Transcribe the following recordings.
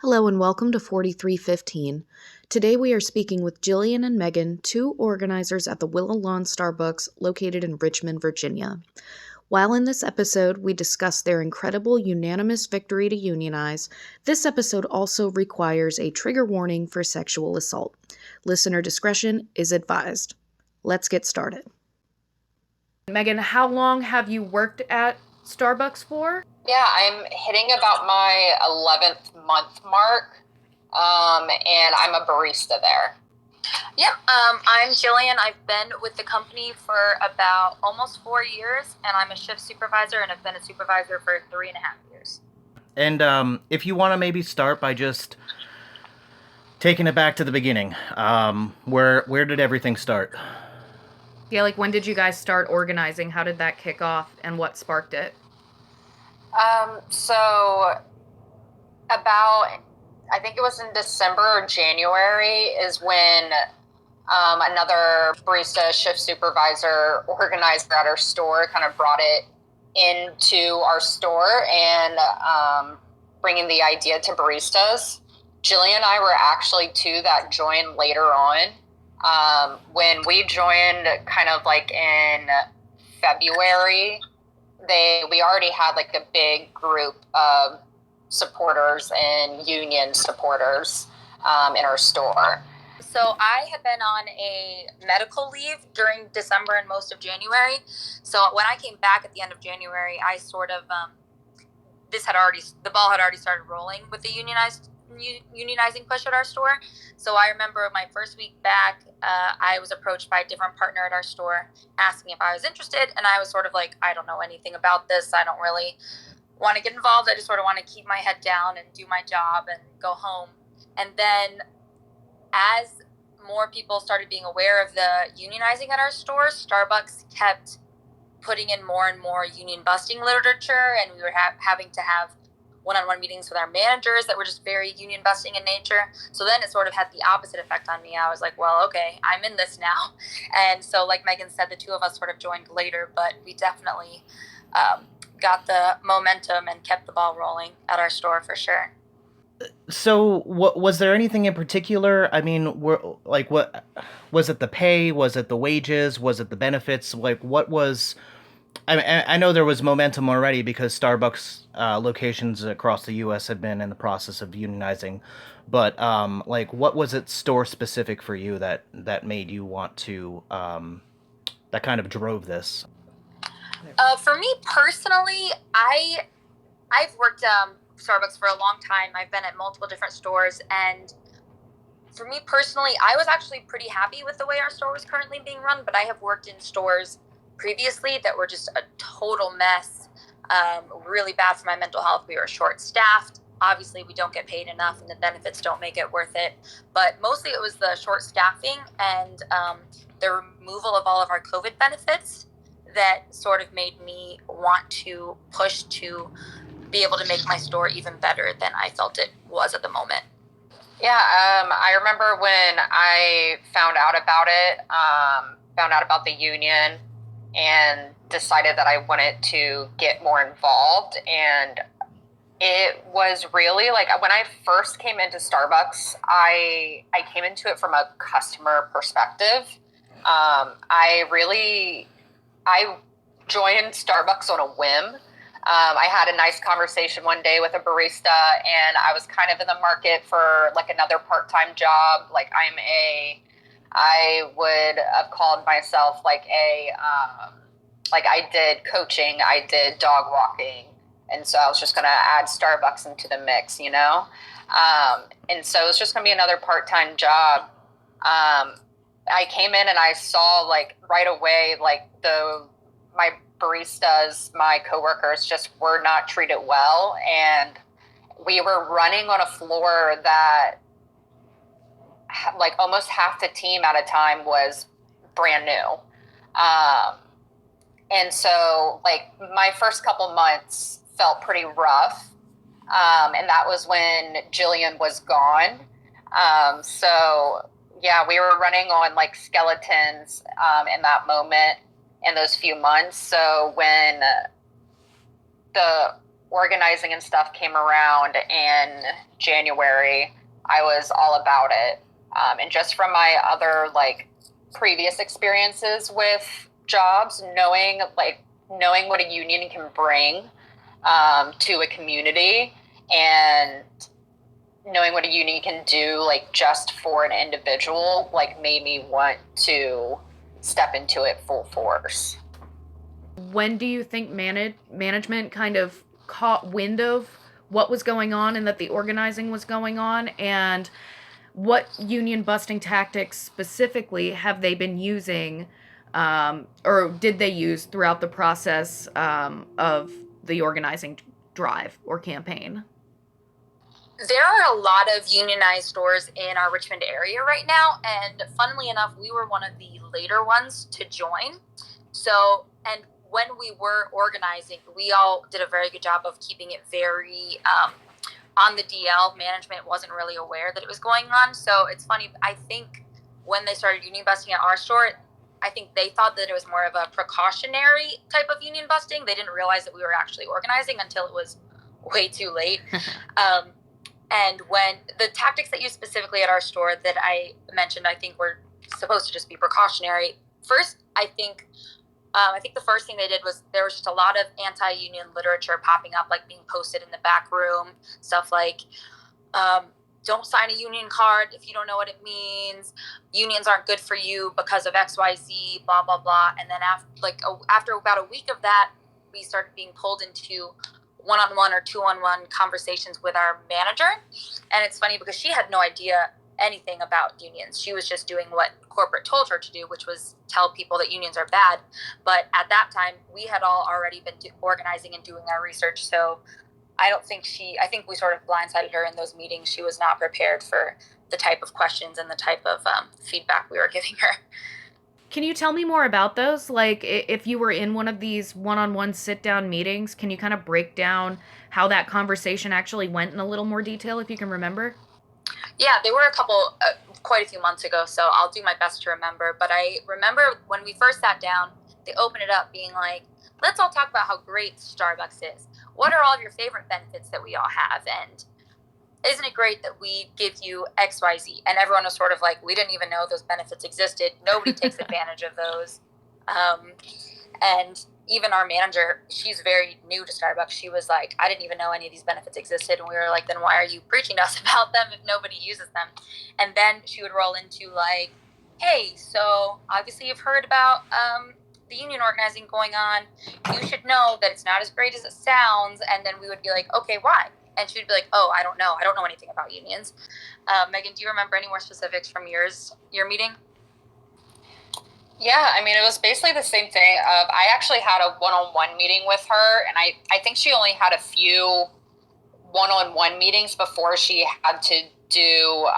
Hello and welcome to 4315. Today we are speaking with Jillian and Meghin, two organizers at the Willow Lawn Starbucks located in Richmond, Virginia. While in this episode we discuss their incredible unanimous victory to unionize, this episode also requires a trigger warning for sexual assault. Listener discretion is advised. Let's get started. Meghin, how long have you worked at Starbucks for? Yeah, I'm hitting about my 11th month mark, and I'm a barista there. Yep, I'm Jillian. I've been with the company for about almost 4 years, and I'm a shift supervisor, and I've been a supervisor for 3.5 years. And if you want to maybe start by just taking it back to the beginning, where did everything start? Yeah, like when did you guys start organizing? How did that kick off, and what sparked it? So about, I think it was in December or January is when another barista shift supervisor organizer at our store kind of brought it into our store and bringing the idea to baristas. Jillian and I were actually two that joined later on. When we joined kind of like in February, we already had like a big group of supporters and union supporters in our store. So I had been on a medical leave during December and most of January. So when I came back at the end of January, I sort of, the ball had already started rolling with the unionizing push at our store. So I remember my first week back, I was approached by a different partner at our store asking if I was interested, and I was sort of like, I don't know anything about this. I don't really want to get involved. I just sort of want to keep my head down and do my job and go home. And then as more people started being aware of the unionizing at our store, Starbucks kept putting in more and more union busting literature, and we were having to have one-on-one meetings with our managers that were just very union busting in nature. So then it sort of had the opposite effect on me. I was like, well, okay, I'm in this now. And so like Meghin said, the two of us sort of joined later, but we definitely got the momentum and kept the ball rolling at our store for sure. So, what was there anything in particular? I mean, what was it? The pay? Was it the wages? Was it the benefits? Like, what was? I know there was momentum already because Starbucks locations across the U.S. had been in the process of unionizing, but what was it store specific for you that made you want to that kind of drove this? For me personally, I've worked Starbucks for a long time. I've been at multiple different stores, and for me personally, I was actually pretty happy with the way our store was currently being run, but I have worked in stores previously that were just a total mess, really bad for my mental health. We were short-staffed. Obviously, we don't get paid enough, and the benefits don't make it worth it. But mostly it was the short staffing and the removal of all of our COVID benefits that sort of made me want to push to be able to make my store even better than I felt it was at the moment. Yeah, I remember when I found out about it, found out about the union, and decided that I wanted to get more involved. And it was really like when I first came into Starbucks, I came into it from a customer perspective. I joined Starbucks on a whim. I had a nice conversation one day with a barista, and I was kind of in the market for like another part-time job. I would have called myself like I did coaching, I did dog walking. And so I was just going to add Starbucks into the mix, you know? And so it was just going to be another part-time job. I came in and I saw like right away, like my baristas, my coworkers just were not treated well. And we were running on a floor that like almost half the team at a time was brand new. And so like my first couple months felt pretty rough. And that was when Jillian was gone. So yeah, we were running on like skeletons in that moment, in those few months. So when organizing and stuff came around in January, I was all about it. And just from my other like previous experiences with jobs, knowing what a union can bring to a community, and knowing what a union can do like just for an individual, like made me want to step into it full force. When do you think management kind of caught wind of what was going on and that the organizing was going on, and what union busting tactics specifically have they been using, or did they use throughout the process of the organizing drive or campaign? There are a lot of unionized stores in our Richmond area right now, and funnily enough, we were one of the later ones to join. So, and when we were organizing, we all did a very good job of keeping it very on the DL. Management wasn't really aware that it was going on. So it's funny, I think when they started union busting at our store, I think they thought that it was more of a precautionary type of union busting. They didn't realize that we were actually organizing until it was way too late. And when the tactics that you specifically at our store that I mentioned, I think were supposed to just be precautionary. First, I think the first thing they did was there was just a lot of anti-union literature popping up, like being posted in the back room, stuff like, don't sign a union card if you don't know what it means. Unions aren't good for you because of XYZ, blah, blah, blah. And then after about a week of that, we started being pulled into one-on-one or two-on-one conversations with our manager. And it's funny because she had no idea anything about unions. She was just doing what corporate told her to do, which was tell people that unions are bad. But at that time, we had all already been organizing and doing our research. So I think we sort of blindsided her in those meetings. She was not prepared for the type of questions and the type of feedback we were giving her. Can you tell me more about those? Like, if you were in one of these one-on-one sit-down meetings, can you kind of break down how that conversation actually went in a little more detail, if you can remember? Yeah, they were quite a few months ago, so I'll do my best to remember. But I remember when we first sat down, they opened it up being like, let's all talk about how great Starbucks is. What are all of your favorite benefits that we all have? And isn't it great that we give you XYZ? And everyone was sort of like, we didn't even know those benefits existed. Nobody takes advantage of those. And even our manager, she's very new to Starbucks. She was like, I didn't even know any of these benefits existed. And we were like, then why are you preaching to us about them if nobody uses them? And then she would roll into like, hey, so obviously you've heard about the union organizing going on. You should know that it's not as great as it sounds. And then we would be like, okay, why? And she would be like, oh, I don't know anything about unions. Meghin, do you remember any more specifics from your meeting? Yeah, I mean, it was basically the same thing. I actually had a one-on-one meeting with her, and I think she only had a few one-on-one meetings before she had to do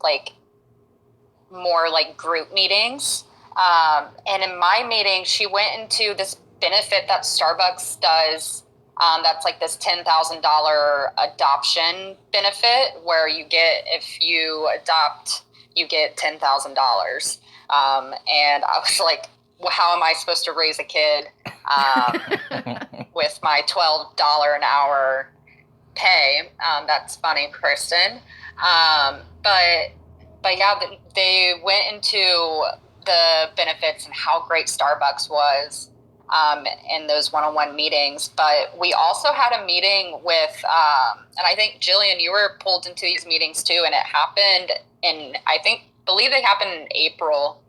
like more like group meetings. And in my meeting, she went into this benefit that Starbucks does. That's like this $10,000 adoption benefit where you get, if you adopt, you get $10,000. And I was like, well, how am I supposed to raise a kid with my $12 an hour pay? That's funny, Kristen. But yeah, they went into the benefits and how great Starbucks was in those one-on-one meetings. But we also had a meeting with, and I think, Jillian, you were pulled into these meetings too, and it happened in, believe they happened in April,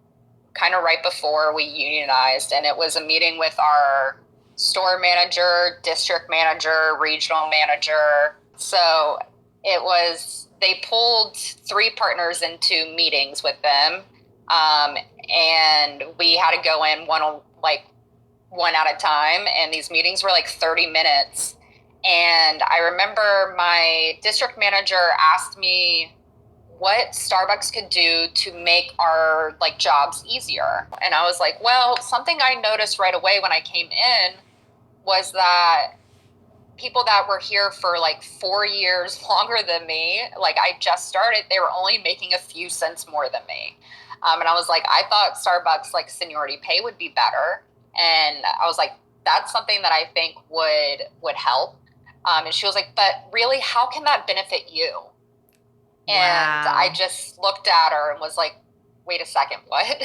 kind of right before we unionized. And it was a meeting with our store manager, district manager, regional manager. So they pulled 3 partners into meetings with them. And we had to go in one at a time. And these meetings were like 30 minutes. And I remember my district manager asked me what Starbucks could do to make our jobs easier. And I was like, well, something I noticed right away when I came in was that people that were here for 4 years longer than me, I just started, they were only making a few cents more than me. And I was like, I thought Starbucks seniority pay would be better. And I was like, that's something that I think would help. And she was like, but really, how can that benefit you? And Wow. I just looked at her and was like, wait a second, what?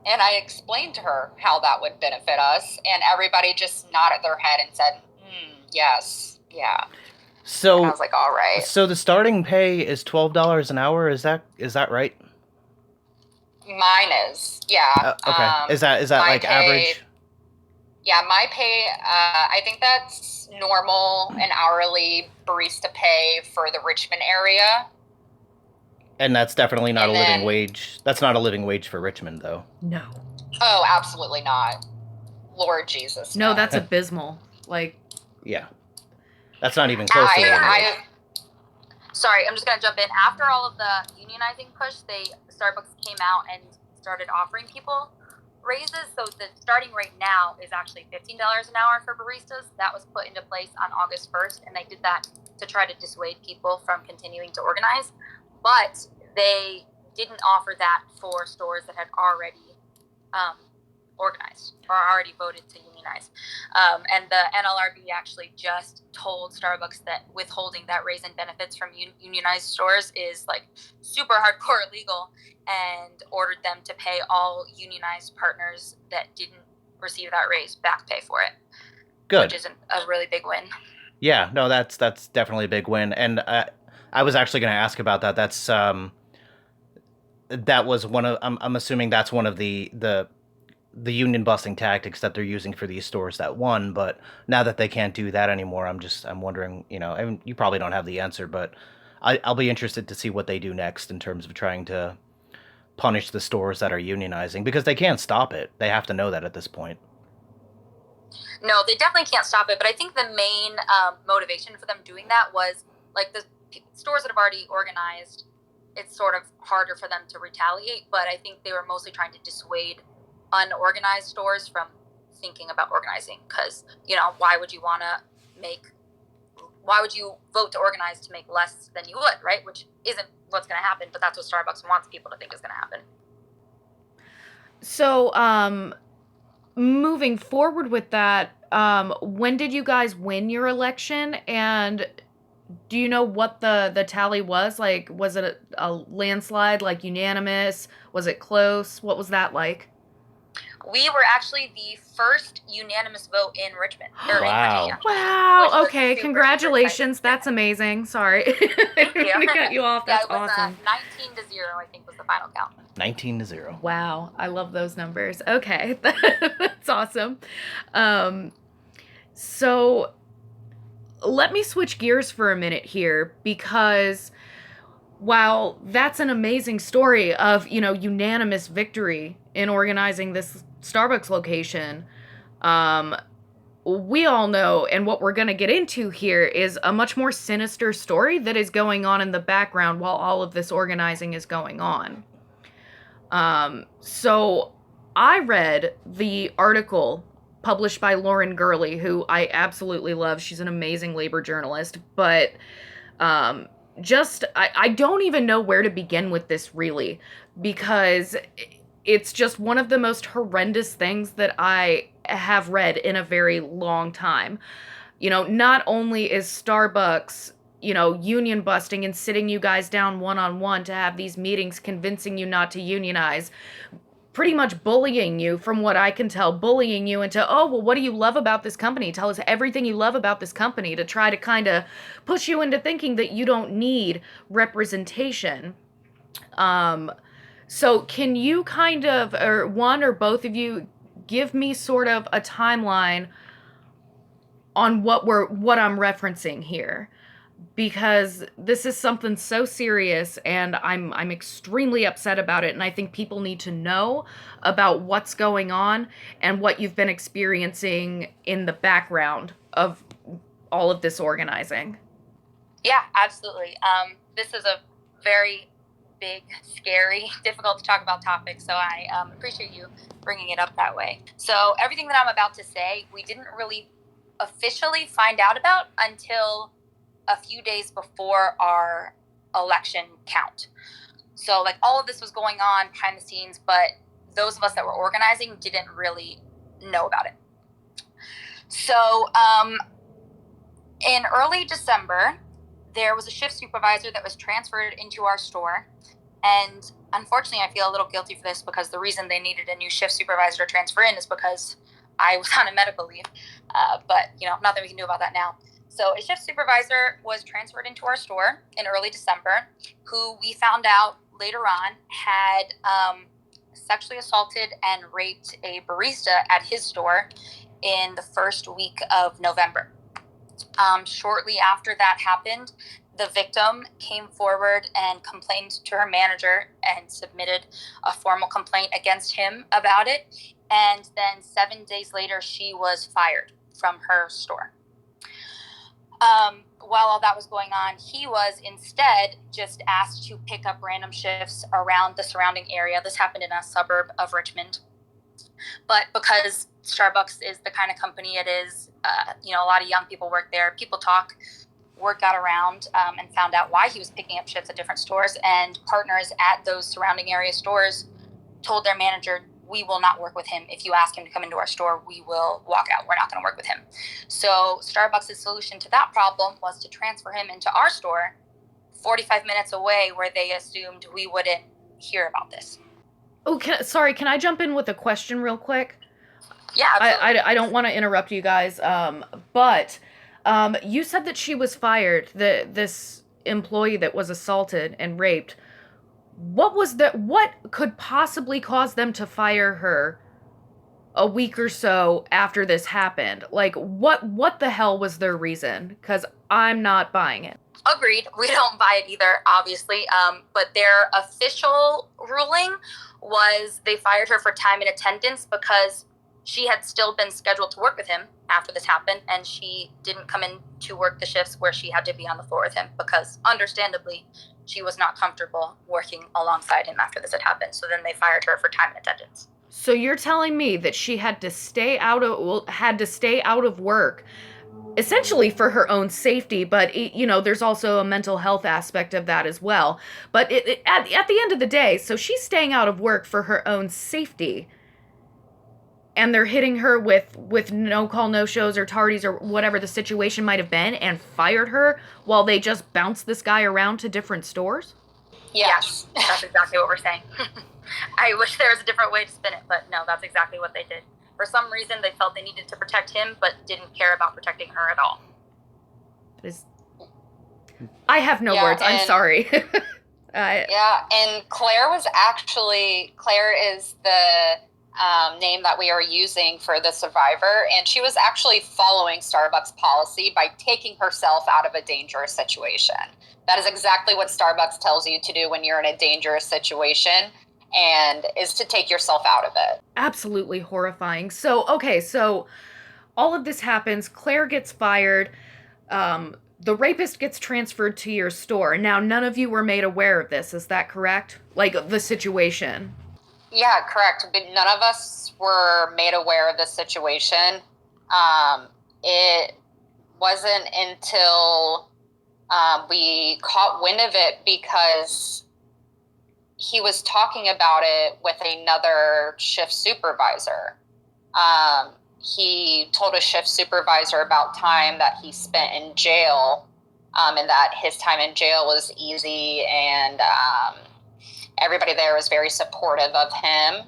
And I explained to her how that would benefit us, and everybody just nodded their head and said, yes, yeah. So and I was like, all right. So the starting pay is $12 an hour. Is that right? Mine is, yeah. Okay. Is that like pay, average? Yeah, my pay, I think that's normal and hourly barista pay for the Richmond area. And that's definitely not a living wage. That's not a living wage for Richmond, though. No. Oh, absolutely not. Lord Jesus. No, that's abysmal. Like, yeah. That's not even close to living wage. Sorry, I'm just going to jump in. After all of the unionizing push, Starbucks came out and started offering people raises. So the starting rate now is actually $15 an hour for baristas. That was put into place on August 1st, and they did that to try to dissuade people from continuing to organize. But they didn't offer that for stores that had already organized or already voted to unionize. And the NLRB actually just told Starbucks that withholding that raise in benefits from unionized stores is like super hardcore illegal, and ordered them to pay all unionized partners that didn't receive that raise back pay for it. Good. Which is a really big win. Yeah, no, that's definitely a big win. And I was actually going to ask about that. That's that was one of I'm assuming that's one of the union busting tactics that they're using for these stores that won. But now that they can't do that anymore, I'm wondering, I mean, you probably don't have the answer, but I'll be interested to see what they do next in terms of trying to punish the stores that are unionizing, because they can't stop it. They have to know that at this point. No, they definitely can't stop it. But I think the main motivation for them doing that was like the stores that have already organized, it's sort of harder for them to retaliate. But I think they were mostly trying to dissuade unorganized stores from thinking about organizing, because why would you vote to organize to make less than you would, right? Which isn't what's going to happen, but that's what Starbucks wants people to think is going to happen. So moving forward with that, when did you guys win your election, and do you know what the tally was? Like, was it a landslide, like unanimous? Was it close? What was that like? We were actually the first unanimous vote in Richmond. Or wow. In Virginia, wow. Okay. Congratulations. That's amazing. Sorry. I didn't mean to cut you off. That's awesome. 19-0, I think, was the final count. 19-0. Wow. I love those numbers. Okay. That's awesome. So let me switch gears for a minute here, because while that's an amazing story of, unanimous victory in organizing this Starbucks location, we all know, and what we're going to get into here is a much more sinister story that is going on in the background while all of this organizing is going on. So I read the article published by Lauren Gurley, who I absolutely love. She's an amazing labor journalist, but I don't even know where to begin with this, really, because it's just one of the most horrendous things that I have read in a very long time. Not only is Starbucks, union busting and sitting you guys down one-on-one to have these meetings, convincing you not to unionize, pretty much bullying you, from what I can tell, bullying you into, oh, well, what do you love about this company? Tell us everything you love about this company, to try to kind of push you into thinking that you don't need representation. So can you kind of, or one or both of you, give me sort of a timeline on what I'm referencing here? Because this is something so serious, and I'm extremely upset about it, and I think people need to know about what's going on and what you've been experiencing in the background of all of this organizing. Yeah, absolutely. This is a very big, scary, difficult to talk about topic, so I appreciate you bringing it up that way. So everything that I'm about to say, we didn't really officially find out about until a few days before our election count. So like all of this was going on behind the scenes, but those of us that were organizing didn't really know about it. So In early December, there was a shift supervisor that was transferred into our store. And unfortunately, I feel a little guilty for this because the reason they needed a new shift supervisor to transfer in is because I was on a medical leave. But, nothing we can do about that now. So a shift supervisor was transferred into our store in early December, who we found out later on had sexually assaulted and raped a barista at his store in the first week of November. Shortly after that happened, the victim came forward and complained to her manager and submitted a formal complaint against him about it. And then 7 days later, she was fired from her store. While all that was going on, he was instead just asked to pick up random shifts around the surrounding area. This happened in a suburb of Richmond. But because Starbucks is the kind of company it is, a lot of young people work there. People talk. Word got around and found out why he was picking up shifts at different stores. And partners at those surrounding area stores told their manager, we will not work with him. If you ask him to come into our store, we will walk out. We're not going to work with him. So Starbucks' solution to that problem was to transfer him into our store 45 minutes away, where they assumed we wouldn't hear about this. Oh, can I jump in with a question real quick? Yeah, absolutely. I don't want to interrupt you guys, but you said that she was fired, this employee that was assaulted and raped. What could possibly cause them to fire her a week or so after this happened? Like, what the hell was their reason? Because I'm not buying it. Agreed. We don't buy it either, obviously. But their official ruling was they fired her for time and attendance because she had still been scheduled to work with him after this happened, and she didn't come in to work the shifts where she had to be on the floor with him because, understandably, she was not comfortable working alongside him after this had happened. So then they fired her for time and attendance. So you're telling me that she had to stay out of work, essentially for her own safety, but there's also a mental health aspect of that as well. But at the end of the day, so she's staying out of work for her own safety, and they're hitting her with no call, no shows, or tardies, or whatever the situation might have been, and fired her while they just bounced this guy around to different stores? Yes, that's exactly what we're saying. I wish there was a different way to spin it, but no, that's exactly what they did. For some reason, they felt they needed to protect him, but didn't care about protecting her at all. I have no words. I'm sorry. Yeah, and Claire is the name that we are using for the survivor, and she was actually following Starbucks policy by taking herself out of a dangerous situation. That is exactly what Starbucks tells you to do when you're in a dangerous situation, and is to take yourself out of it. Absolutely horrifying. So all of this happens. Claire gets fired. The rapist gets transferred to your store. Now, none of you were made aware of this. Is that correct? Like, the situation? Yeah, correct. But none of us were made aware of the situation. It wasn't until we caught wind of it because he was talking about it with another shift supervisor. He told a shift supervisor about time that he spent in jail, and that his time in jail was easy, and everybody there was very supportive of him.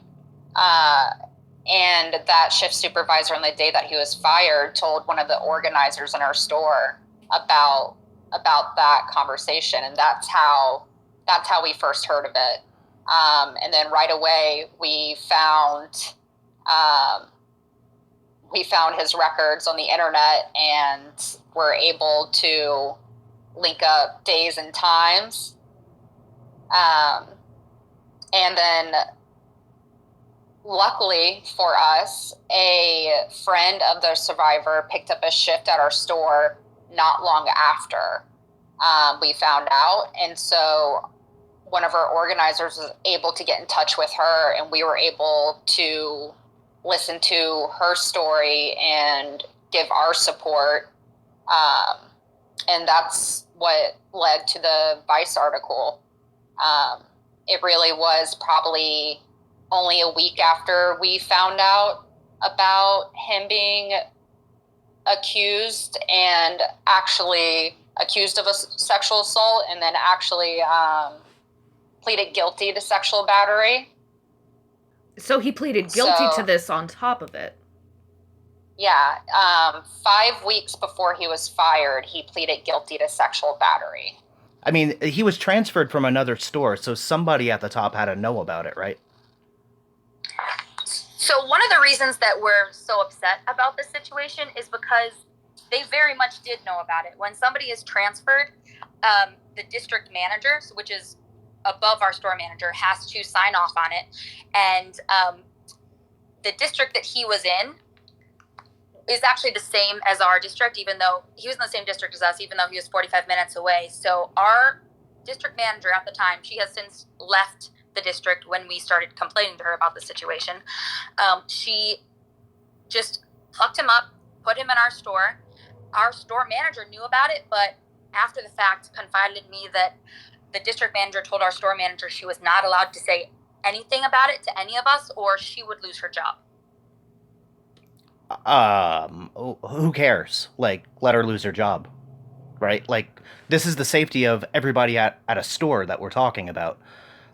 And that shift supervisor on the day that he was fired told one of the organizers in our store about that conversation, and that's how we first heard of it. And then right away we found his records on the internet and were able to link up days and times. And then luckily for us, a friend of the survivor picked up a shift at our store not long after we found out. And so one of our organizers was able to get in touch with her, and we were able to listen to her story and give our support. And that's what led to the Vice article. It really was probably only a week after we found out about him being accused and actually accused of a sexual assault, and then actually pleaded guilty to sexual battery. So he pleaded guilty to this on top of it. Yeah. 5 weeks before he was fired, he pleaded guilty to sexual battery. I mean, he was transferred from another store, so somebody at the top had to know about it, right? So one of the reasons that we're so upset about this situation is because they very much did know about it. When somebody is transferred, the district manager, which is above our store manager, has to sign off on it. And the district that he was in is actually the same as our district, even though he was in the same district as us, even though he was 45 minutes away. So our district manager at the time, she has since left the district when we started complaining to her about the situation. She just plucked him up, put him in our store. Our store manager knew about it, but after the fact confided in me that the district manager told our store manager she was not allowed to say anything about it to any of us or she would lose her job. Who cares? Like, let her lose her job, right? Like, this is the safety of everybody at a store that we're talking about.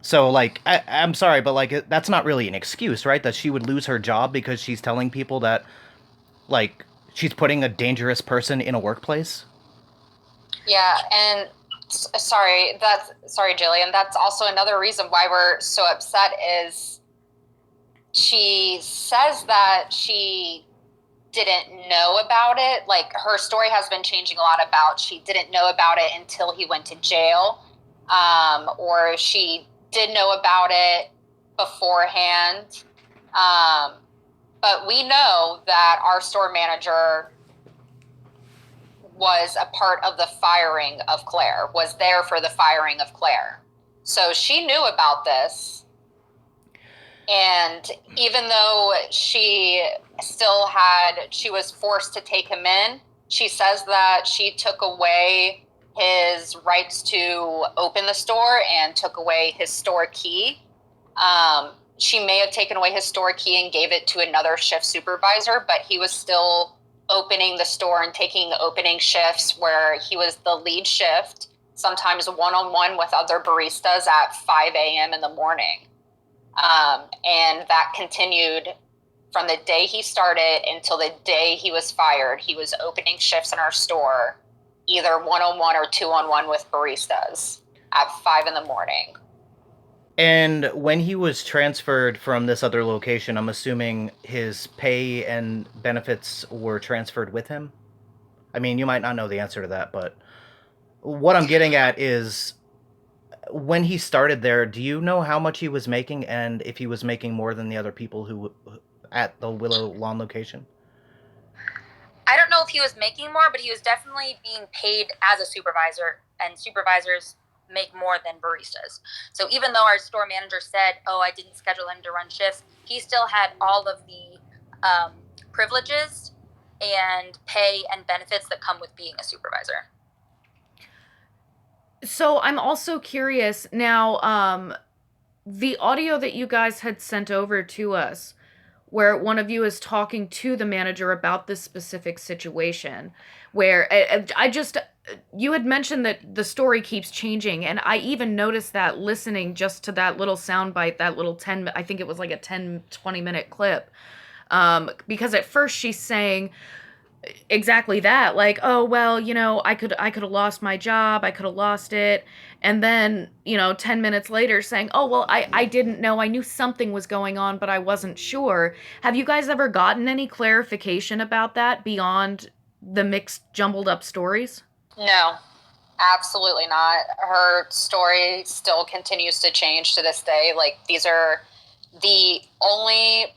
So, like, I'm sorry, but, like, that's not really an excuse, right? That she would lose her job because she's telling people that, like, she's putting a dangerous person in a workplace? Yeah, and sorry, Jillian, that's also another reason why we're so upset is she says that she didn't know about it. Like, her story has been changing a lot about she didn't know about it until he went to jail, or she did know about it beforehand. But we know that our store manager was a part of the firing of Claire, was there for the firing of Claire. So she knew about this. And even though she was forced to take him in, she says that she took away his rights to open the store and took away his store key. She may have taken away his store key and gave it to another shift supervisor, but he was still opening the store and taking opening shifts where he was the lead shift, sometimes one-on-one with other baristas at 5 a.m. in the morning. And that continued from the day he started until the day he was fired. He was opening shifts in our store, either one-on-one or two-on-one with baristas at 5 in the morning. And when he was transferred from this other location, I'm assuming his pay and benefits were transferred with him? I mean, you might not know the answer to that, but what I'm getting at is, when he started there, do you know how much he was making and if he was making more than the other people who at the Willow Lawn location? I don't know if he was making more, but he was definitely being paid as a supervisor, and supervisors make more than baristas. So even though our store manager said, I didn't schedule him to run shifts, he still had all of the privileges and pay and benefits that come with being a supervisor. So I'm also curious now, the audio that you guys had sent over to us, where one of you is talking to the manager about this specific situation, where you had mentioned that the story keeps changing, and I even noticed that listening just to that little soundbite, that little I think it was like a 10-20 minute clip, because at first she's saying exactly that, like, I could have lost my job, I could have lost it, and then 10 minutes later saying, I didn't know, I knew something was going on, but I wasn't sure. Have you guys ever gotten any clarification about that beyond the mixed, jumbled up stories? No, absolutely not. Her story still continues to change to this day. Like, these are the only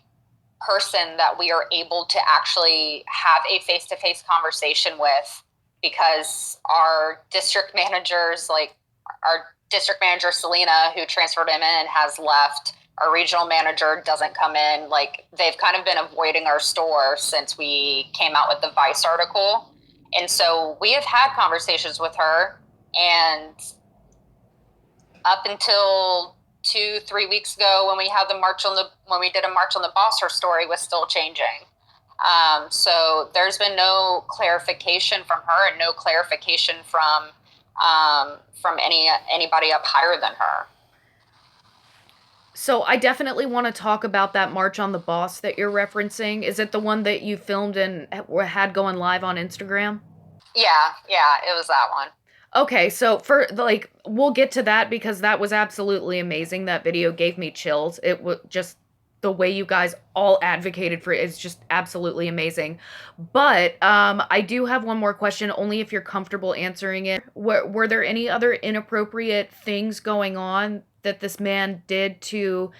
person that we are able to actually have a face-to-face conversation with, because our district managers, like our district manager Selena, who transferred him in, has left. Our regional manager doesn't come in. Like, they've kind of been avoiding our store since we came out with the Vice article. And so we have had conversations with her, and up until 2-3 weeks ago, when we did a march on the boss, her story was still changing. So there's been no clarification from her and no clarification from anybody up higher than her. So I definitely want to talk about that March on the Boss that you're referencing. Is it the one that you filmed and had going live on Instagram? Yeah, it was that one. Okay, so for like we'll get to that because that was absolutely amazing. That video gave me chills. It was just the way you guys all advocated for it is just absolutely amazing. But I do have one more question, only if you're comfortable answering it. Were there any other inappropriate things going on that this man did to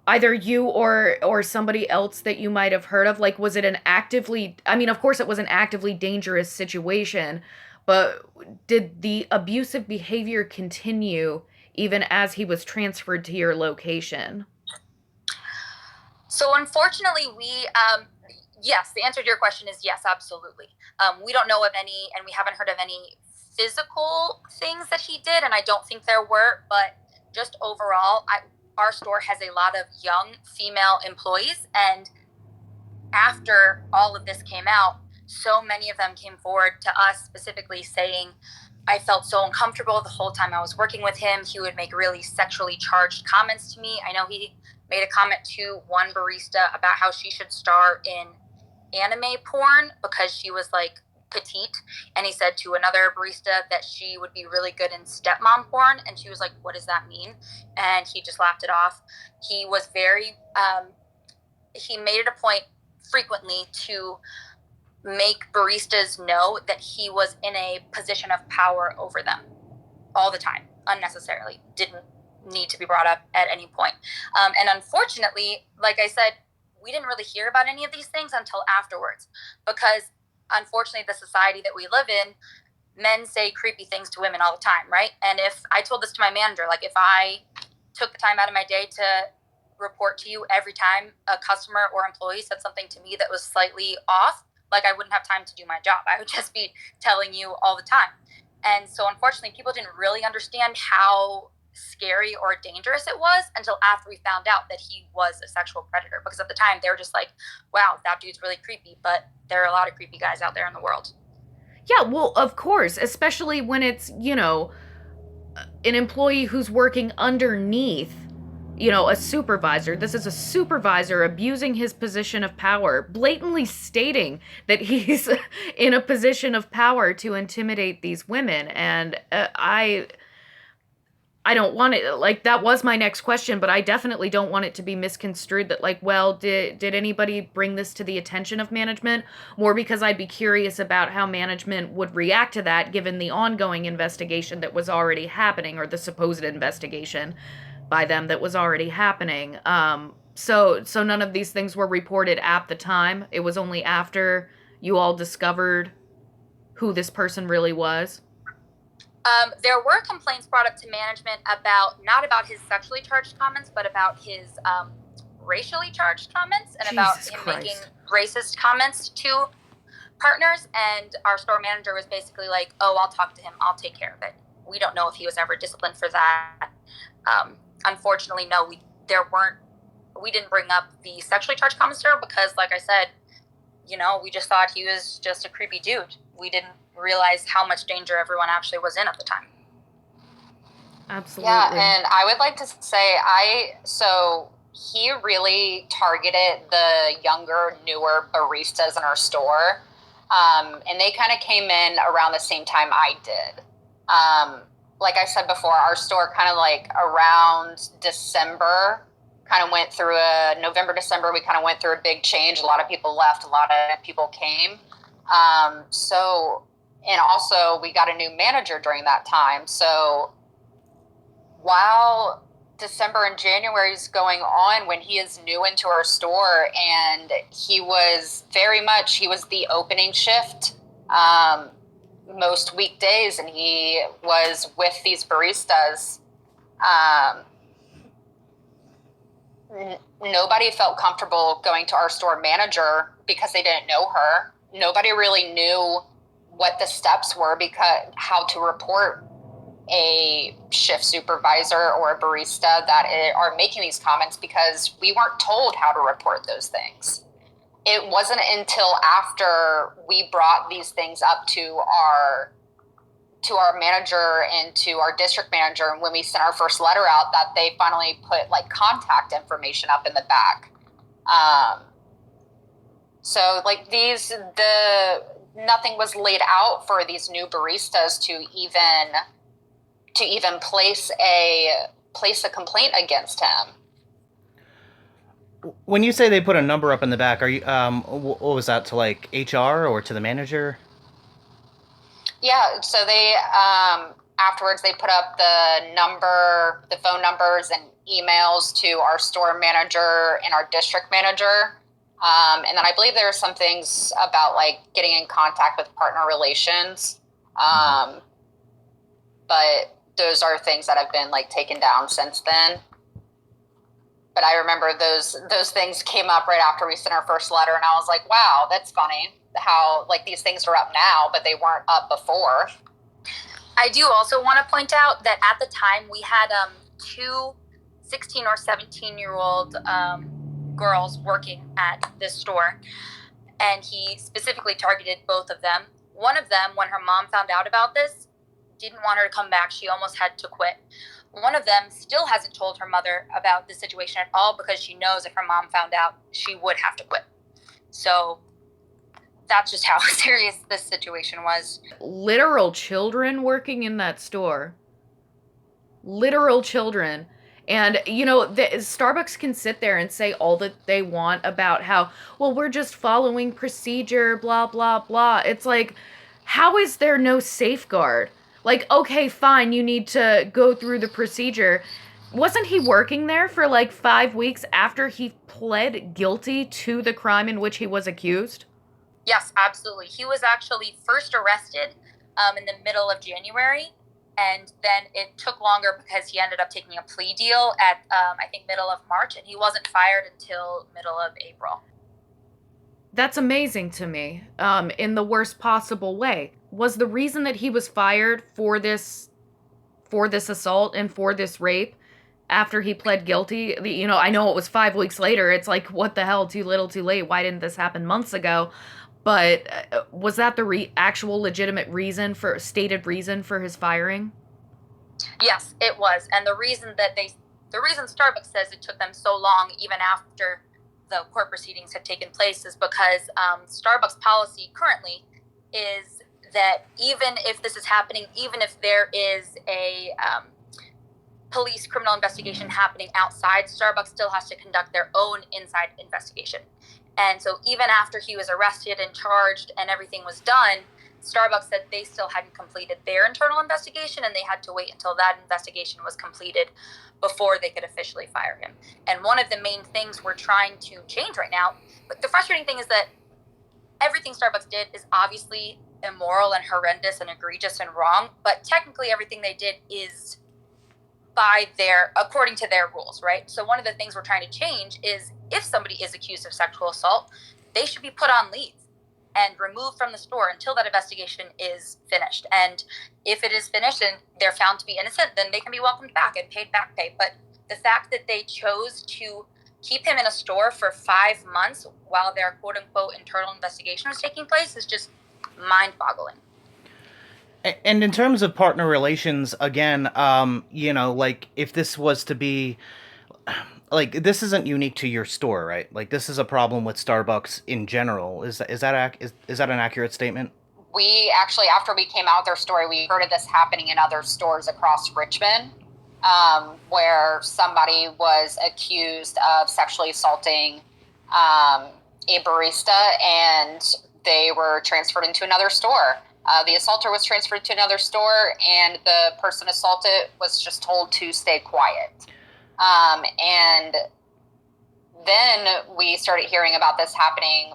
either you or somebody else that you might have heard of? Like, was it an actively, I mean, of course it was an actively dangerous situation, but did the abusive behavior continue even as he was transferred to your location? So unfortunately, yes, the answer to your question is yes, absolutely. We don't know of any, and we haven't heard of any physical things that he did, and I don't think there were, but just overall, our store has a lot of young female employees, and after all of this came out, so many of them came forward to us specifically saying, I felt so uncomfortable the whole time I was working with him. He would make really sexually charged comments to me. I know he made a comment to one barista about how she should star in anime porn because she was like petite, and he said to another barista that she would be really good in stepmom porn, and she was like, what does that mean? And he just laughed it off. He was very he made it a point frequently to make baristas know that he was in a position of power over them all the time, unnecessarily. Didn't need to be brought up at any point. And unfortunately, like I said, we didn't really hear about any of these things until afterwards, because unfortunately, the society that we live in, men say creepy things to women all the time, right? And if I told this to my manager, like if I took the time out of my day to report to you every time a customer or employee said something to me that was slightly off, like I wouldn't have time to do my job. I would just be telling you all the time. And so unfortunately, people didn't really understand how scary or dangerous it was until after we found out that he was a sexual predator, because at the time they were just like, wow, that dude's really creepy, but there are a lot of creepy guys out there in the world. Yeah, well, of course, especially when it's, an employee who's working underneath, a supervisor. This is a supervisor abusing his position of power, blatantly stating that he's in a position of power to intimidate these women. And I don't want it, like, that was my next question, but I definitely don't want it to be misconstrued that, like, well, did anybody bring this to the attention of management? More because I'd be curious about how management would react to that given the ongoing investigation that was already happening, or the supposed investigation by them that was already happening. So none of these things were reported at the time. It was only after you all discovered who this person really was. There were complaints brought up to management not about his sexually charged comments, but about his racially charged comments and about him making racist comments to partners. And our store manager was basically like, oh, I'll talk to him. I'll take care of it. We don't know if he was ever disciplined for that. Unfortunately, no, we didn't bring up the sexually charged comments there because, like I said, we just thought he was just a creepy dude. We didn't realize how much danger everyone actually was in at the time. Absolutely. Yeah, and I would like to say so he really targeted the younger, newer baristas in our store. And they kind of came in around the same time I did. Like I said before, our store kind of like around December kind of went through November, December, we kind of went through a big change. A lot of people left, a lot of people came. And also we got a new manager during that time. So while December and January is going on, when he is new into our store, and he was the opening shift most weekdays, and he was with these baristas. Nobody felt comfortable going to our store manager because they didn't know her. Nobody really knew what the steps were, because how to report a shift supervisor or a barista that are making these comments, because we weren't told how to report those things. it wasn't until after we brought these things up to our manager and to our district manager, and when we sent our first letter out, that they finally put like contact information up in the back. So like nothing was laid out for these new baristas to even place a complaint against him. When you say they put a number up in the back, are you what was that, to like HR or to the manager? Yeah, so they afterwards they put up the phone numbers and emails to our store manager and our district manager. And then I believe there are some things about like getting in contact with partner relations. But those are things that have been like taken down since then. But I remember those things came up right after we sent our first letter, and I was like, wow, that's funny how like these things are up now, but they weren't up before. I do also want to point out that at the time we had two 16 or 17-year-old girls working at this store, and he specifically targeted both of them. One of them, when her mom found out about this, didn't want her to come back. She almost had to quit. One of them still hasn't told her mother about the situation at all because she knows if her mom found out, she would have to quit. So that's just how serious this situation was. Literal children working in that store. Literal children. And, you know, Starbucks can sit there and say all that they want about how, well, we're just following procedure, blah, blah, blah. It's like, how is there no safeguard? Like, okay, fine, you need to go through the procedure. Wasn't he working there for like 5 weeks after he pled guilty to the crime in which he was accused? Yes, absolutely. He was actually first arrested in the middle of January. And then it took longer because he ended up taking a plea deal at, I think, middle of March, and he wasn't fired until middle of April. That's amazing to me, in the worst possible way. Was the reason that he was fired for this assault and for this rape after he pled guilty? You know, I know it was 5 weeks later. It's like, what the hell, too little, too late. Why didn't this happen months ago? But was that the actual legitimate stated reason for his firing? Yes, it was. And the reason Starbucks says it took them so long, even after the court proceedings had taken place, is because Starbucks policy currently is that even if this is happening, even if there is a police criminal investigation happening outside, Starbucks still has to conduct their own inside investigation. And so even after he was arrested and charged and everything was done, Starbucks said they still hadn't completed their internal investigation, and they had to wait until that investigation was completed before they could officially fire him. And one of the main things we're trying to change right now, but the frustrating thing is that everything Starbucks did is obviously immoral and horrendous and egregious and wrong, but technically everything they did is according to their rules, right? So one of the things we're trying to change is if somebody is accused of sexual assault, they should be put on leave and removed from the store until that investigation is finished. And if it is finished and they're found to be innocent, then they can be welcomed back and paid back pay. But the fact that they chose to keep him in a store for 5 months while their quote unquote internal investigation was taking place is just mind-boggling. And in terms of partner relations, again, you know, like if this was to be, like, this isn't unique to your store, right? Like, this is a problem with Starbucks in general. Is that an accurate statement? We actually, after we came out with our story, we heard of this happening in other stores across Richmond, where somebody was accused of sexually assaulting a barista, and they were transferred into another store. The assaulter was transferred to another store, and the person assaulted was just told to stay quiet. And then we started hearing about this happening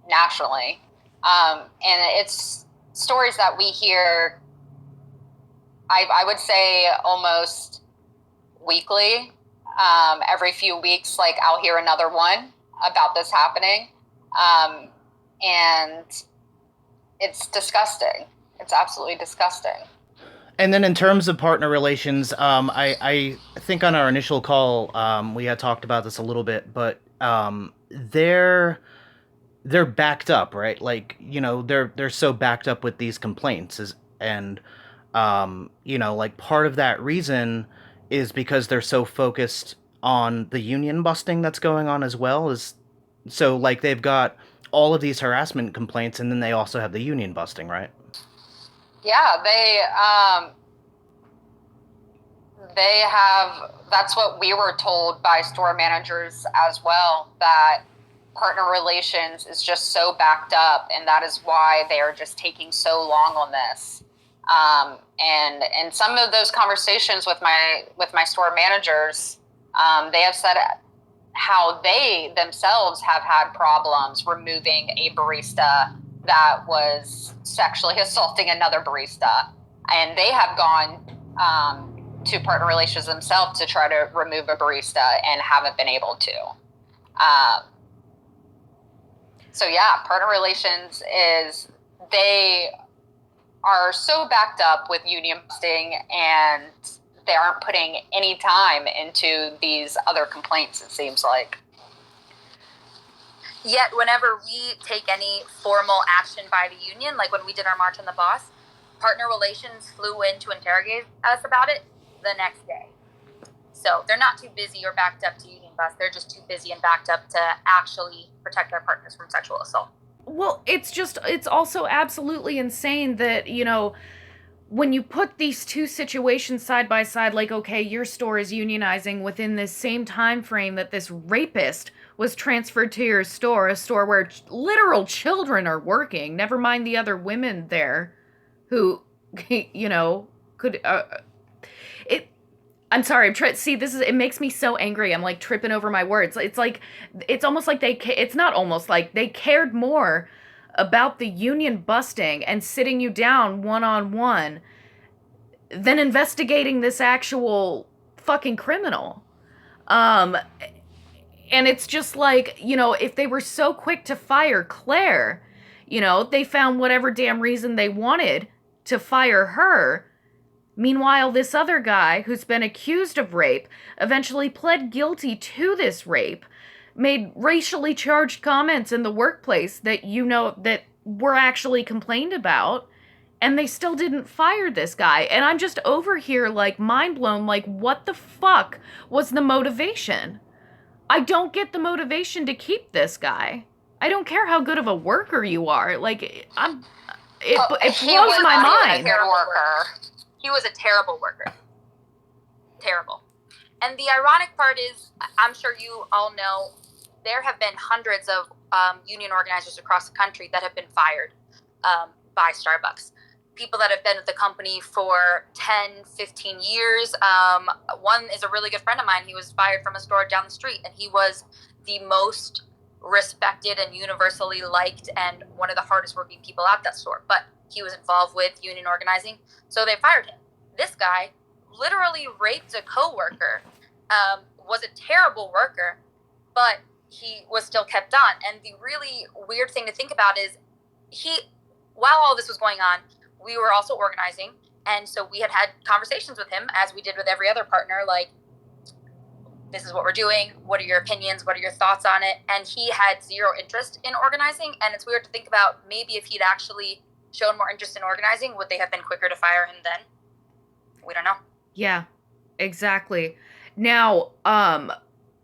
nationally. And it's stories that we hear, I would say almost weekly. Every few weeks, like I'll hear another one about this happening. And it's disgusting. It's absolutely disgusting. And then in terms of partner relations, I think on our initial call, we had talked about this a little bit, but they're backed up, right? Like, they're so backed up with these complaints and like part of that reason is because they're so focused on the union busting that's going on as well. Is so like they've got all of these harassment complaints and then they also have the union busting, right? Yeah, they have, that's what we were told by store managers as well, that partner relations is just so backed up, and that is why they are just taking so long on this. And some of those conversations with my store managers, they have said how they themselves have had problems removing a barista that was sexually assaulting another barista, and they have gone to partner relations themselves to try to remove a barista and haven't been able to. So yeah, partner relations they are so backed up with union busting, and they aren't putting any time into these other complaints, it seems like. Yet whenever we take any formal action by the union, like when we did our march on the boss, partner relations flew in to interrogate us about it the next day. So they're not too busy or backed up to union bust. They're just too busy and backed up to actually protect our partners from sexual assault. Well, it's also absolutely insane that, when you put these two situations side by side, like, okay, your store is unionizing within this same time frame that this rapist was transferred to your store, a store where literal children are working, never mind the other women there who, could, I'm sorry, it makes me so angry. I'm like tripping over my words. It's almost like it's not almost like they cared more about the union busting and sitting you down one-on-one than investigating this actual fucking criminal. And it's just like, if they were so quick to fire Claire, they found whatever damn reason they wanted to fire her. Meanwhile, this other guy who's been accused of rape eventually pled guilty to this rape, made racially charged comments in the workplace that that were actually complained about, and they still didn't fire this guy. And I'm just over here like mind blown, like what the fuck was the motivation? I don't get the motivation to keep this guy. I don't care how good of a worker you are. Like it blows my mind. He was a terrible worker. Terrible. And the ironic part is, I'm sure you all know, there have been hundreds of union organizers across the country that have been fired by Starbucks. People that have been with the company for 10, 15 years. One is a really good friend of mine. He was fired from a store down the street, and he was the most respected and universally liked and one of the hardest working people at that store. But he was involved with union organizing, so they fired him. This guy literally raped a coworker, was a terrible worker, but he was still kept on. And the really weird thing to think about is while all this was going on, we were also organizing, and so we had conversations with him, as we did with every other partner, like, this is what we're doing, what are your opinions, what are your thoughts on it? And he had zero interest in organizing, and it's weird to think about, maybe if he'd actually shown more interest in organizing, would they have been quicker to fire him then? We don't know. Yeah, exactly. Now,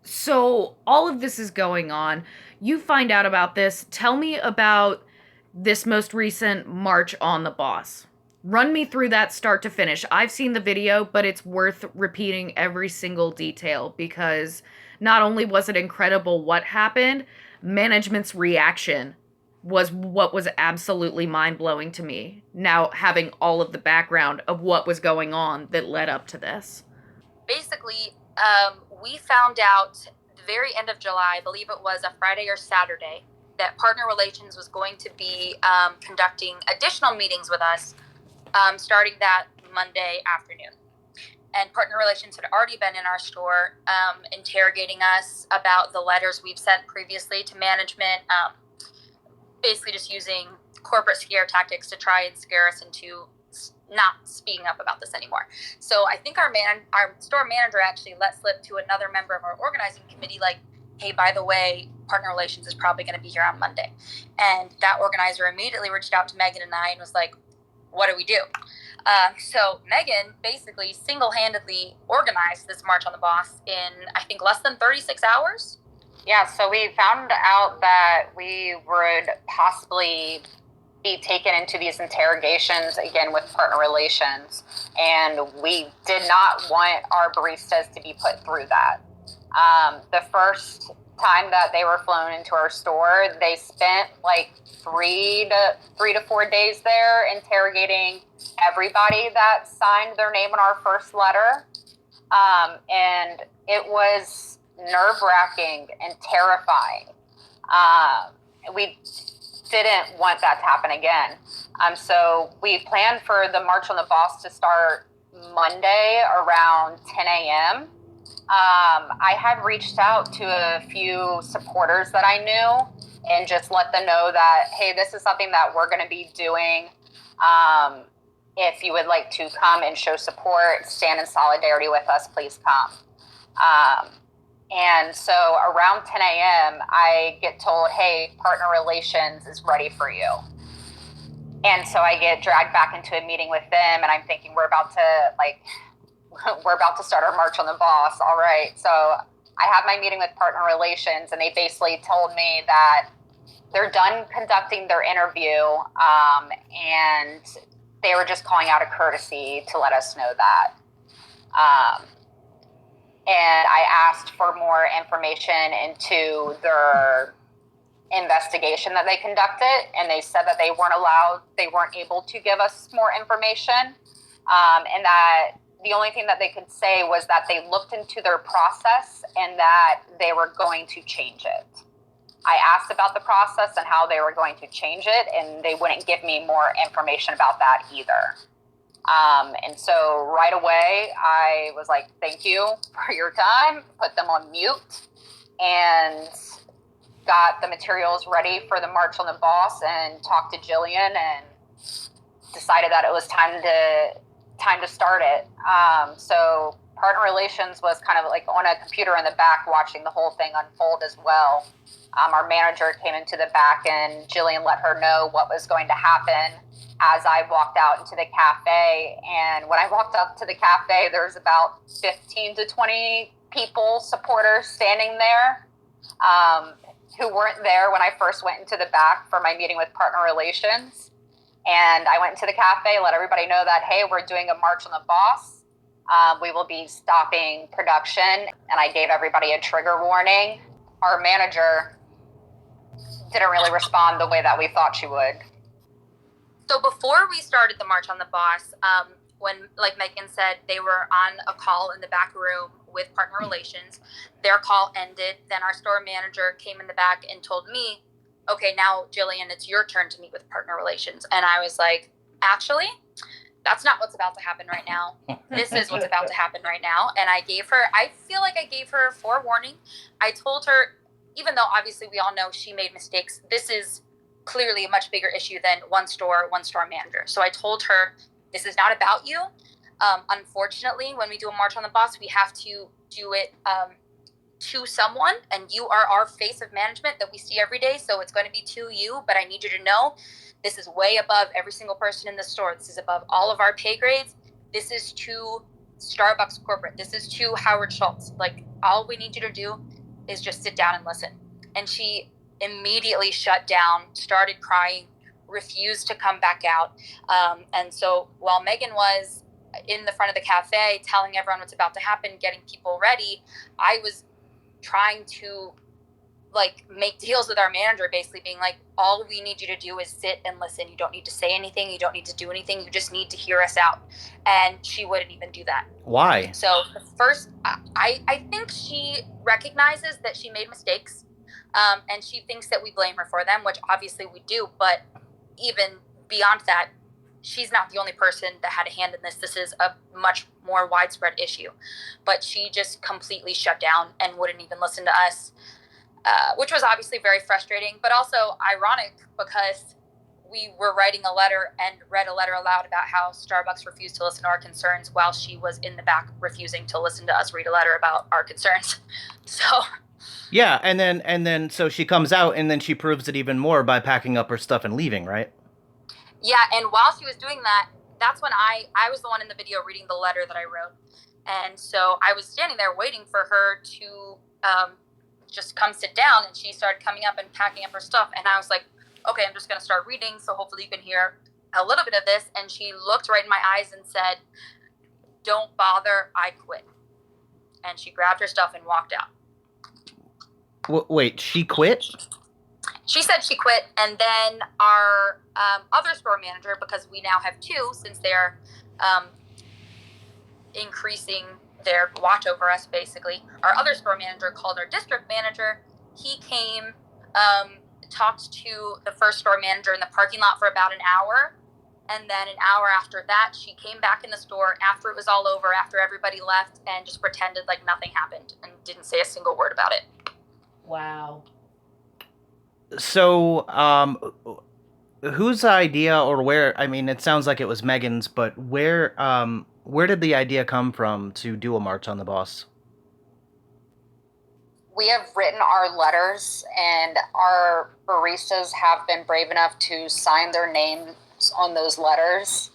so all of this is going on. You find out about this. Tell me about this most recent march on the boss. Run me through that start to finish. I've seen the video, but it's worth repeating every single detail, because not only was it incredible what happened, management's reaction was what was absolutely mind-blowing to me, now having all of the background of what was going on that led up to this. Basically, we found out the very end of July, I believe it was a Friday or Saturday, that partner relations was going to be conducting additional meetings with us starting that Monday afternoon. And partner relations had already been in our store interrogating us about the letters we've sent previously to management, basically just using corporate scare tactics to try and scare us into not speaking up about this anymore. So I think our store manager actually let slip to another member of our organizing committee, like, hey, by the way, partner relations is probably going to be here on Monday. And that organizer immediately reached out to Meghin and I and was like, what do we do? So Meghin basically single-handedly organized this March on the Boss in, I think, less than 36 hours. Yeah, so we found out that we would possibly be taken into these interrogations again with partner relations, and we did not want our baristas to be put through that. The first time that they were flown into our store, they spent like 3 to 4 days there interrogating everybody that signed their name on our first letter, and it was nerve-wracking and terrifying. We didn't want that to happen again. So we planned for the March on the Boss to start Monday around 10 a.m. I had reached out to a few supporters that I knew and just let them know that, hey, this is something that we're going to be doing. If you would like to come and show support, stand in solidarity with us, please come. And so around 10 a.m., I get told, hey, partner relations is ready for you. And so I get dragged back into a meeting with them, and I'm thinking we're about to start our March on the Boss. All right. So I have my meeting with partner relations, and they basically told me that they're done conducting their interview, and they were just calling out a courtesy to let us know that. And I asked for more information into their investigation that they conducted, and they said that they weren't able to give us more information, and that the only thing that they could say was that they looked into their process and that they were going to change it. I asked about the process and how they were going to change it, and they wouldn't give me more information about that either. And so right away, I was like, thank you for your time, put them on mute, and got the materials ready for the March on the Boss, and talked to Jillian and decided that it was time to start it. So partner relations was kind of like on a computer in the back watching the whole thing unfold as well. Our manager came into the back, and Jillian let her know what was going to happen as I walked out into the cafe. And when I walked up to the cafe, there was about 15 to 20 people, supporters, standing there, who weren't there when I first went into the back for my meeting with partner relations. And I went into the cafe, let everybody know that, hey, we're doing a March on the Boss. We will be stopping production. And I gave everybody a trigger warning. Our manager didn't really respond the way that we thought she would. So before we started the March on the Boss, when, like Meghin said, they were on a call in the back room with partner relations. Their call ended. Then our store manager came in the back and told me, okay, now, Jillian, it's your turn to meet with partner relations. And I was like, actually, that's not what's about to happen right now. This is what's about to happen right now. And I feel like I gave her forewarning. I told her, even though obviously we all know she made mistakes, this is clearly a much bigger issue than one store manager. So I told her, this is not about you. Unfortunately, when we do a March on the Boss, we have to do it to someone, and you are our face of management that we see every day, so it's going to be to you, but I need you to know this is way above every single person in the store. This is above all of our pay grades. This is to Starbucks corporate. This is to Howard Schultz. Like, all we need you to do is just sit down and listen. And she immediately shut down, started crying, refused to come back out. And so while Meghin was in the front of the cafe telling everyone what's about to happen, getting people ready, I was trying to like make deals with our manager, basically being like, all we need you to do is sit and listen. You don't need to say anything. You don't need to do anything. You just need to hear us out. And she wouldn't even do that. Why? So first, I think she recognizes that she made mistakes, and she thinks that we blame her for them, which obviously we do. But even beyond that, she's not the only person that had a hand in this. This is a much more widespread issue. But she just completely shut down and wouldn't even listen to us, which was obviously very frustrating, but also ironic because we were writing a letter and read a letter aloud about how Starbucks refused to listen to our concerns while she was in the back refusing to listen to us read a letter about our concerns. So Yeah, and then so she comes out and then she proves it even more by packing up her stuff and leaving, right? Yeah, and while she was doing that, that's when I was the one in the video reading the letter that I wrote. And so I was standing there waiting for her to just come sit down, and she started coming up and packing up her stuff. And I was like, okay, I'm just going to start reading, so hopefully you can hear a little bit of this. And she looked right in my eyes and said, "Don't bother, I quit." And she grabbed her stuff and walked out. Wait, she quit? She said she quit, and then our other store manager, because we now have two since they're increasing their watch over us, basically, our other store manager called our district manager. He came, talked to the first store manager in the parking lot for about an hour, and then an hour after that, she came back in the store after it was all over, after everybody left, and just pretended like nothing happened and didn't say a single word about it. Wow. So, whose idea or where? I mean, it sounds like it was Meghan's, but where did the idea come from to do a march on the boss? We have written our letters, and our baristas have been brave enough to sign their names on those letters.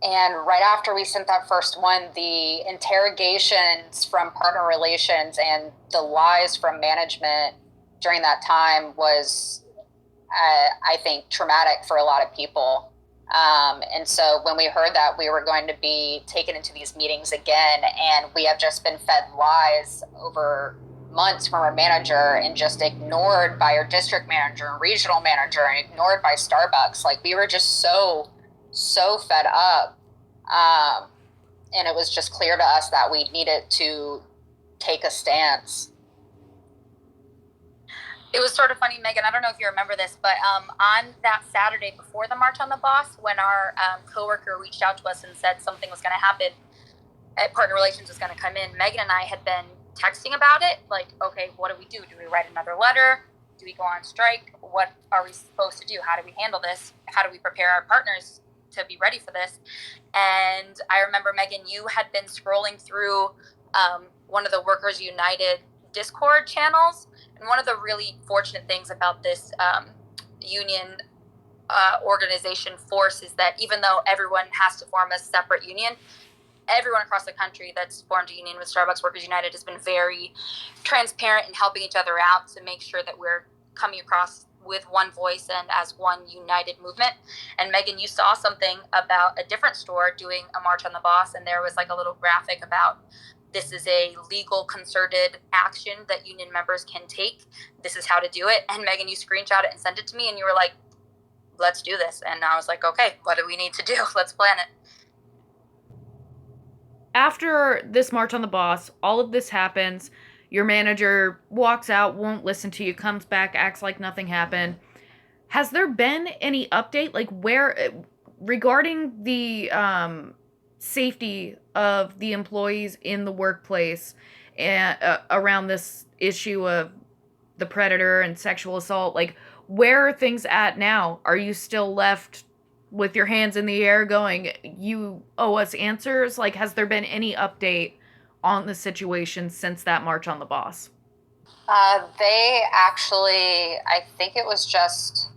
And right after we sent that first one, the interrogations from partner relations and the lies from management during that time was, I think, traumatic for a lot of people. And so when we heard that we were going to be taken into these meetings again, and we have just been fed lies over months from our manager and just ignored by our district manager and regional manager and ignored by Starbucks. Like, we were just so fed up. And it was just clear to us that we needed to take a stance. It was sort of funny, Megan, I don't know if you remember this, but on that Saturday before the March on the Boss, when our coworker reached out to us and said something was going to happen, partner relations was going to come in, Megan and I had been texting about it, like, okay, what do we do? Do we write another letter? Do we go on strike? What are we supposed to do? How do we handle this? How do we prepare our partners to be ready for this? And I remember, Megan, you had been scrolling through one of the Workers United Discord channels. And one of the really fortunate things about this union organization force is that even though everyone has to form a separate union, everyone across the country that's formed a union with Starbucks Workers United has been very transparent in helping each other out to make sure that we're coming across with one voice and as one united movement. And Megan, you saw something about a different store doing a March on the Boss, and there was like a little graphic about, this is a legal concerted action that union members can take. This is how to do it. And Megan, you screenshot it and sent it to me, and you were like, let's do this. And I was like, okay, what do we need to do? Let's plan it. After this March on the Boss, all of this happens. Your manager walks out, won't listen to you, comes back, acts like nothing happened. Has there been any update, like, where, regarding the safety of the employees in the workplace and around this issue of the predator and sexual assault? Like, where are things at now? Are you still left with your hands in the air going, you owe us answers? Like, has there been any update on the situation since that March on the Boss? They actually, I think it was just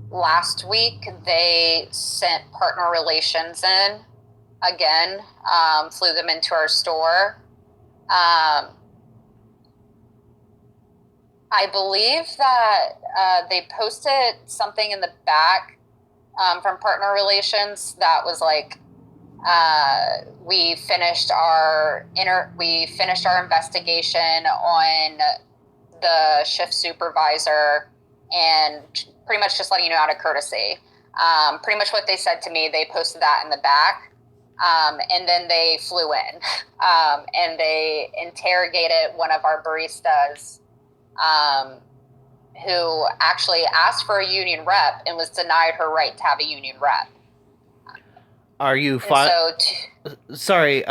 last week, they sent partner relations in again, flew them into our store. I believe that they posted something in the back from partner relations that was like, we finished our investigation on the shift supervisor, and pretty much just letting you know out of courtesy. Pretty much what they said to me, they posted that in the back. And then they flew in, and they interrogated one of our baristas, who actually asked for a union rep and was denied her right to have a union rep. Are you sorry,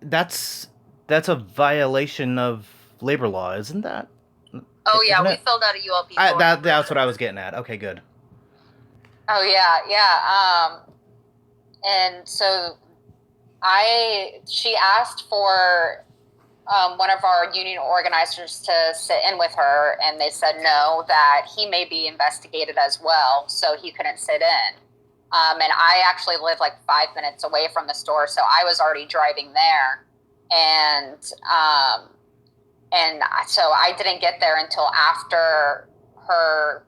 that's a violation of labor law, isn't that? Oh yeah, we filled out a ULP form. That's what I was getting at. Okay, good. Oh yeah. And so she asked for one of our union organizers to sit in with her, and they said no, that he may be investigated as well, so he couldn't sit in. And I actually live like 5 minutes away from the store, so I was already driving there, and so I didn't get there until after her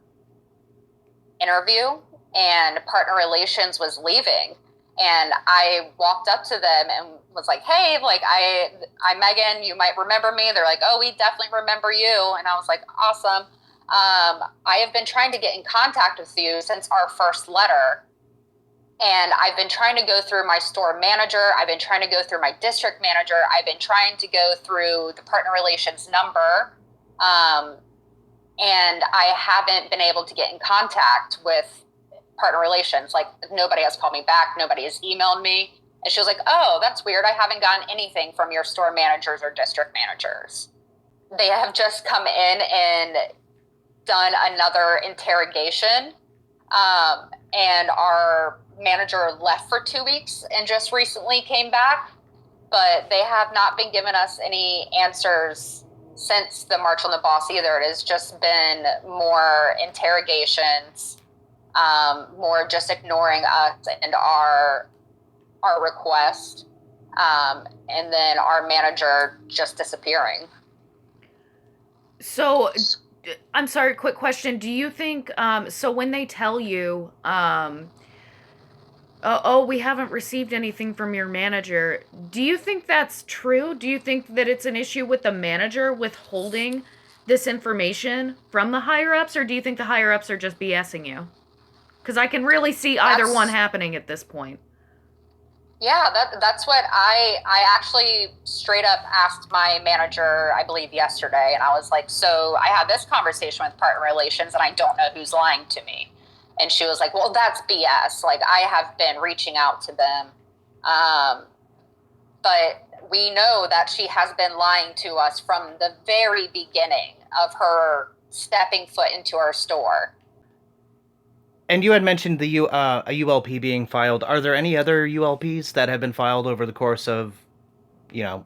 interview, and partner relations was leaving, and I walked up to them and was like, hey, like I'm Meghin, you might remember me. They're like, oh, we definitely remember you. And I was like, awesome. I have been trying to get in contact with you since our first letter. And I've been trying to go through my store manager. I've been trying to go through my district manager. I've been trying to go through the partner relations number. And I haven't been able to get in contact with partner relations. Like, nobody has called me back. Nobody has emailed me. And she was like, oh, that's weird. I haven't gotten anything from your store managers or district managers. They have just come in and done another interrogation. And our manager left for 2 weeks and just recently came back. But they have not been giving us any answers since the March on the Boss either. It has just been more interrogations, more just ignoring us and our request, and then our manager just disappearing. So, I'm sorry, quick question. Do you think, so when they tell you, oh, we haven't received anything from your manager, do you think that's true? Do you think that it's an issue with the manager withholding this information from the higher-ups, or do you think the higher-ups are just BSing you? Because I can really see either one happening at this point. Yeah, that's what I actually straight up asked my manager, I believe yesterday, and I was like, so I had this conversation with partner relations and I don't know who's lying to me. And she was like, well, that's BS. Like, I have been reaching out to them. But we know that she has been lying to us from the very beginning of her stepping foot into our store. And you had mentioned a ULP being filed. Are there any other ULPs that have been filed over the course of,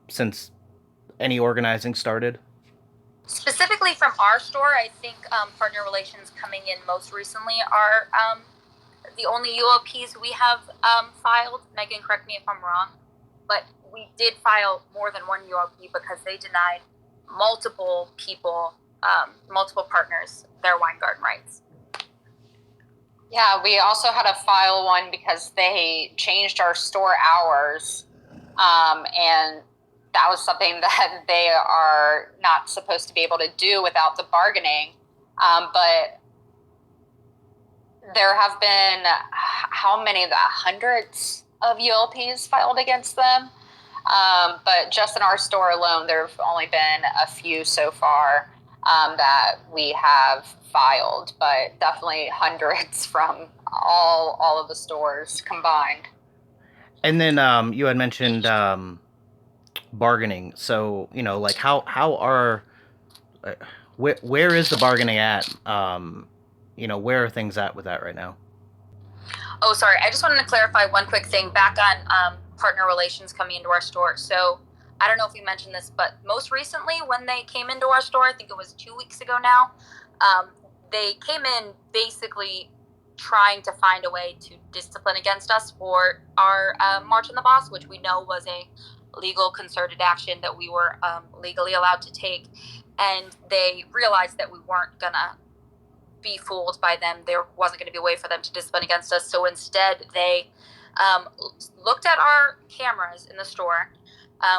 since any organizing started? Specifically from our store, I think partner relations coming in most recently are the only ULPs we have filed. Meghin, correct me if I'm wrong, but we did file more than one ULP because they denied multiple people, multiple partners, their wine garden rights. Yeah, we also had to file one because they changed our store hours, and that was something that they are not supposed to be able to do without the bargaining. But there have been, how many, hundreds of ULPs filed against them. But just in our store alone, there have only been a few so far that we have filed, but definitely hundreds from all of the stores combined. And then you had mentioned bargaining. So, like how are where is the bargaining at? Where are things at with that right now? Oh, sorry. I just wanted to clarify one quick thing back on partner relations coming into our store. So I don't know if we mentioned this, but most recently when they came into our store, I think it was 2 weeks ago now, they came in basically trying to find a way to discipline against us for our March on the Boss, which we know was a legal concerted action that we were legally allowed to take. And they realized that we weren't going to be fooled by them. There wasn't going to be a way for them to discipline against us. So instead, they looked at our cameras in the store,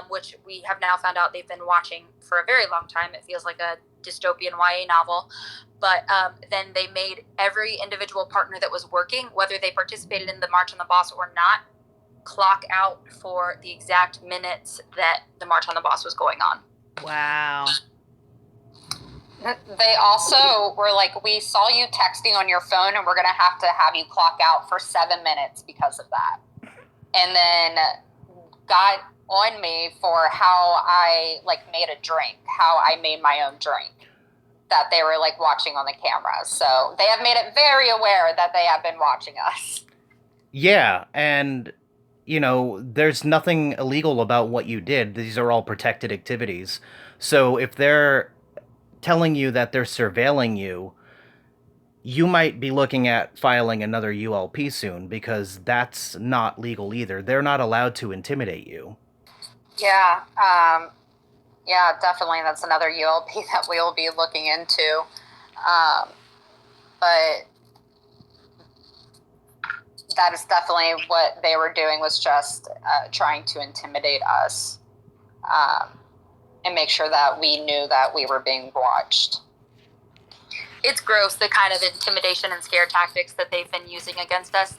which we have now found out they've been watching for a very long time. It feels like a dystopian YA novel. But then they made every individual partner that was working, whether they participated in the March on the Boss or not, clock out for the exact minutes that the March on the Boss was going on. Wow. They also were like, we saw you texting on your phone and we're going to have you clock out for 7 minutes because of that. And then got on me for how I made a drink, how I made my own drink, that they were watching on the cameras. So they have made it very aware that they have been watching us. Yeah. And there's nothing illegal about what you did. These are all protected activities. So if they're telling you that they're surveilling you, you might be looking at filing another ULP soon, because that's not legal either. They're not allowed to intimidate you. Yeah, yeah, definitely. That's another ULP that we will be looking into. But that is definitely what they were doing, was just trying to intimidate us and make sure that we knew that we were being watched. It's gross, the kind of intimidation and scare tactics that they've been using against us.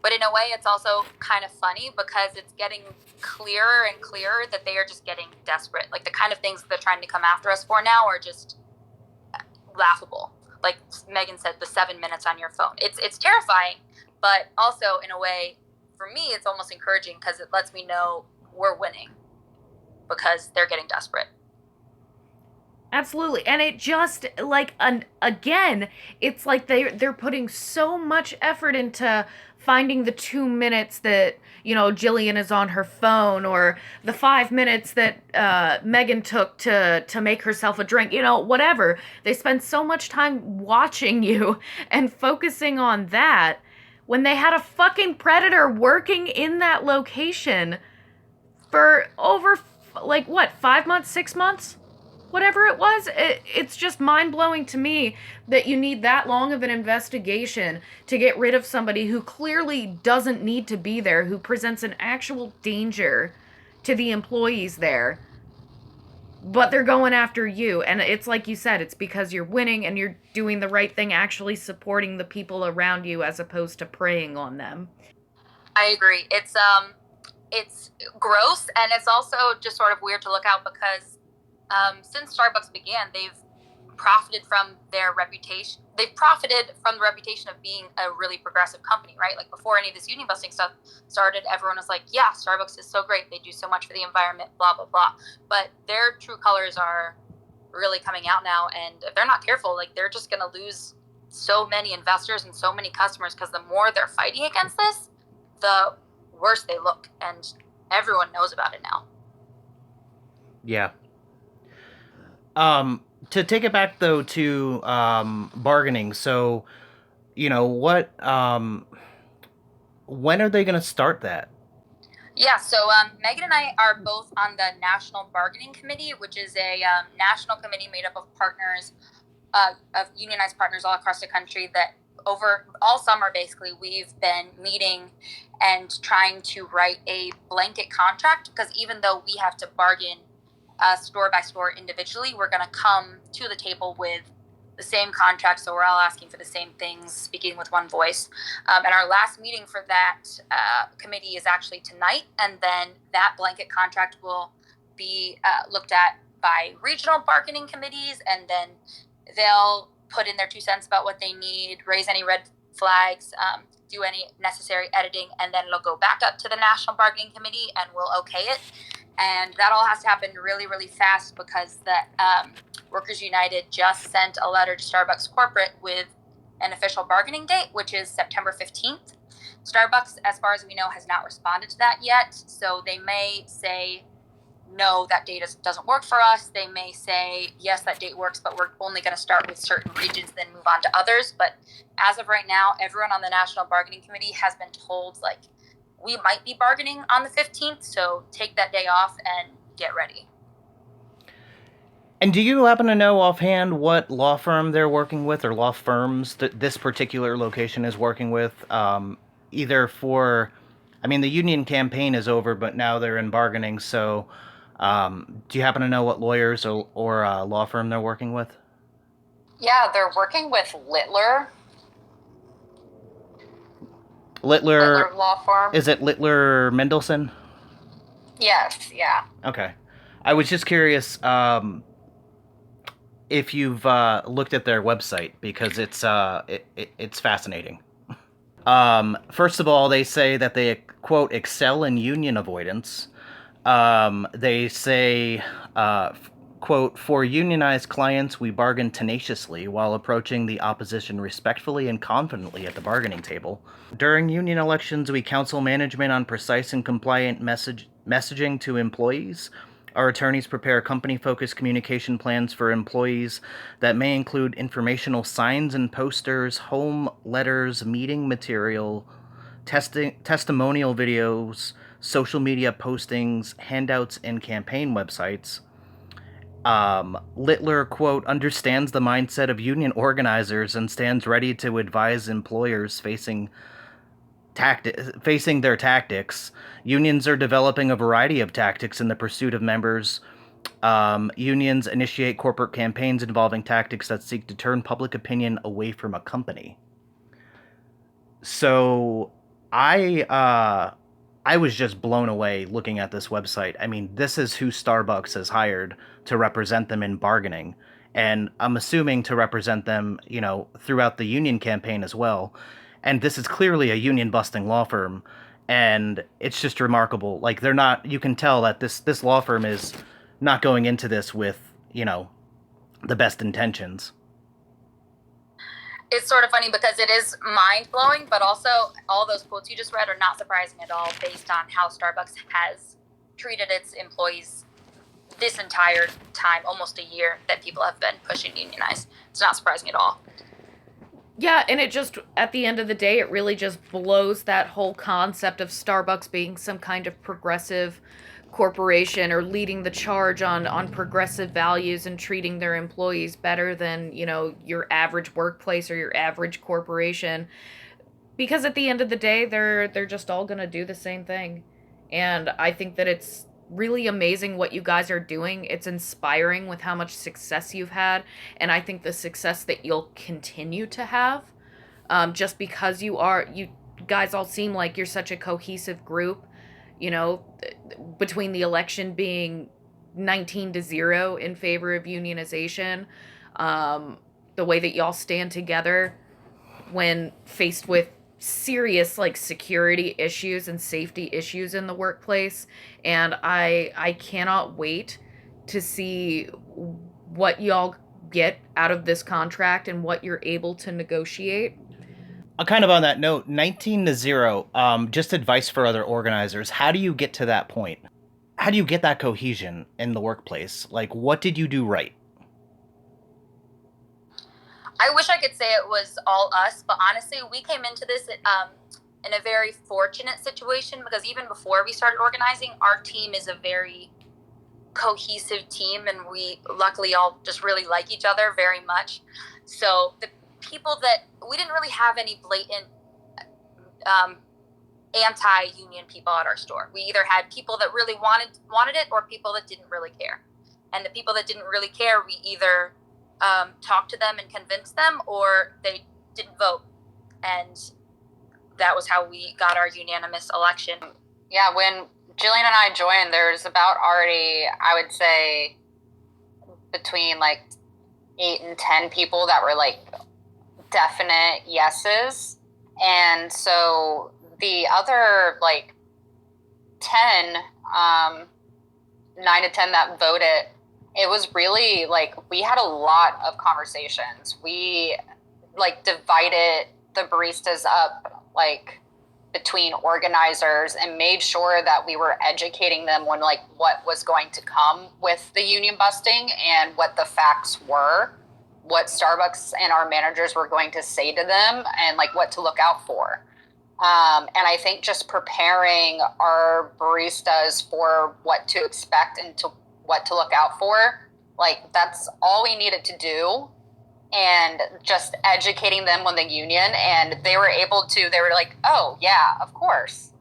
But in a way, it's also kind of funny, because it's getting clearer and clearer that they are just getting desperate. Like, the kind of things that they're trying to come after us for now are just laughable. Like Meghin said, the 7 minutes on your phone. It's terrifying, but also in a way, for me, it's almost encouraging, because it lets me know we're winning, because they're getting desperate. Absolutely. And it just, like, again, it's like they're putting so much effort into finding the 2 minutes that, Jillian is on her phone, or the 5 minutes that Meghin took to make herself a drink, whatever. They spend so much time watching you and focusing on that, when they had a fucking predator working in that location for over, 5 months, 6 months? Whatever it was, it's just mind-blowing to me that you need that long of an investigation to get rid of somebody who clearly doesn't need to be there, who presents an actual danger to the employees there. But they're going after you, and it's like you said, it's because you're winning and you're doing the right thing, actually supporting the people around you as opposed to preying on them. I agree. It's gross, and it's also just sort of weird to look out, because since Starbucks began, they've profited from their reputation. They've profited from the reputation of being a really progressive company, right? Like, before any of this union busting stuff started, everyone was like, yeah, Starbucks is so great. They do so much for the environment, blah, blah, blah. But their true colors are really coming out now. And if they're not careful, like, they're just going to lose so many investors and so many customers, because the more they're fighting against this, the worse they look. And everyone knows about it now. Yeah. To take it back, though, to bargaining, so, what, when are they going to start that? Yeah, so Meghin and I are both on the National Bargaining Committee, which is a national committee made up of partners, of unionized partners all across the country, that over all summer, basically, we've been meeting and trying to write a blanket contract, because even though we have to bargain store by store individually, we're going to come to the table with the same contract, so we're all asking for the same things, speaking with one voice. And our last meeting for that committee is actually tonight, and then that blanket contract will be looked at by regional bargaining committees, and then they'll put in their 2 cents about what they need, raise any red flags, do any necessary editing, and then it'll go back up to the National Bargaining Committee, and we'll okay it. And that all has to happen really, really fast, because the Workers United just sent a letter to Starbucks corporate with an official bargaining date, which is September 15th. Starbucks, as far as we know, has not responded to that yet. So they may say, no, that date doesn't work for us. They may say, yes, that date works, but we're only going to start with certain regions, then move on to others. But as of right now, everyone on the National Bargaining Committee has been told, like, we might be bargaining on the 15th, so take that day off and get ready. And do you happen to know offhand what law firm they're working with, or law firms that this particular location is working with? Either for, the union campaign is over, but now they're in bargaining, so do you happen to know what lawyers or law firm they're working with? Yeah, they're working with Littler. Littler Law Firm. Is it Littler Mendelsohn? Yes, yeah. Okay. I was just curious if you've looked at their website, because it's fascinating. First of all, they say that they, quote, excel in union avoidance. They say quote, "For unionized clients, we bargain tenaciously while approaching the opposition respectfully and confidently at the bargaining table. During union elections, we counsel management on precise and compliant messaging to employees. Our attorneys prepare company-focused communication plans for employees that may include informational signs and posters, home letters, meeting material, testimonial videos, social media postings, handouts, and campaign websites." Littler, quote, "understands the mindset of union organizers and stands ready to advise employers facing their tactics. Unions are developing a variety of tactics in the pursuit of members. Unions initiate corporate campaigns involving tactics that seek to turn public opinion away from a company." So I was just blown away looking at this website. I mean, this is who Starbucks has hired to represent them in bargaining. And I'm assuming to represent them, throughout the union campaign as well. And this is clearly a union busting law firm. And it's just remarkable. Like, you can tell that this law firm is not going into this with, the best intentions. It's sort of funny because it is mind-blowing, but also all those quotes you just read are not surprising at all based on how Starbucks has treated its employees this entire time, almost a year, that people have been pushing unionize. It's not surprising at all. Yeah, and it just, at the end of the day, it really just blows that whole concept of Starbucks being some kind of progressive corporation or leading the charge on progressive values and treating their employees better than, your average workplace or your average corporation. Because at the end of the day, they're just all going to do the same thing. And I think that it's really amazing what you guys are doing. It's inspiring with how much success you've had, and I think the success that you'll continue to have, just because you guys all seem like you're such a cohesive group, between the election being 19-0 in favor of unionization, the way that y'all stand together when faced with serious security issues and safety issues in the workplace. And I cannot wait to see what y'all get out of this contract and what you're able to negotiate. Kind of on that note, 19-0, just advice for other organizers. How do you get to that point? How do you get that cohesion in the workplace? Like, what did you do right? I wish I could say it was all us, but honestly, we came into this in a very fortunate situation because even before we started organizing, our team is a very cohesive team, and we luckily all just really like each other very much. So the people that we didn't really have any blatant anti-union people at our store. We either had people that really wanted it or people that didn't really care. And the people that didn't really care, we either talked to them and convinced them, or they didn't vote. And that was how we got our unanimous election. Yeah, when Jillian and I joined, there's about already, I would say, between 8 and 10 people that were definite yeses. And so the other 10, 9 to 10 that voted, it was really we had a lot of conversations. We divided the baristas up between organizers and made sure that we were educating them on what was going to come with the union busting and what the facts were, what Starbucks and our managers were going to say to them, and what to look out for. And I think just preparing our baristas for what to expect and to what to look out for, that's all we needed to do. And just educating them on the union, and they were oh yeah, of course.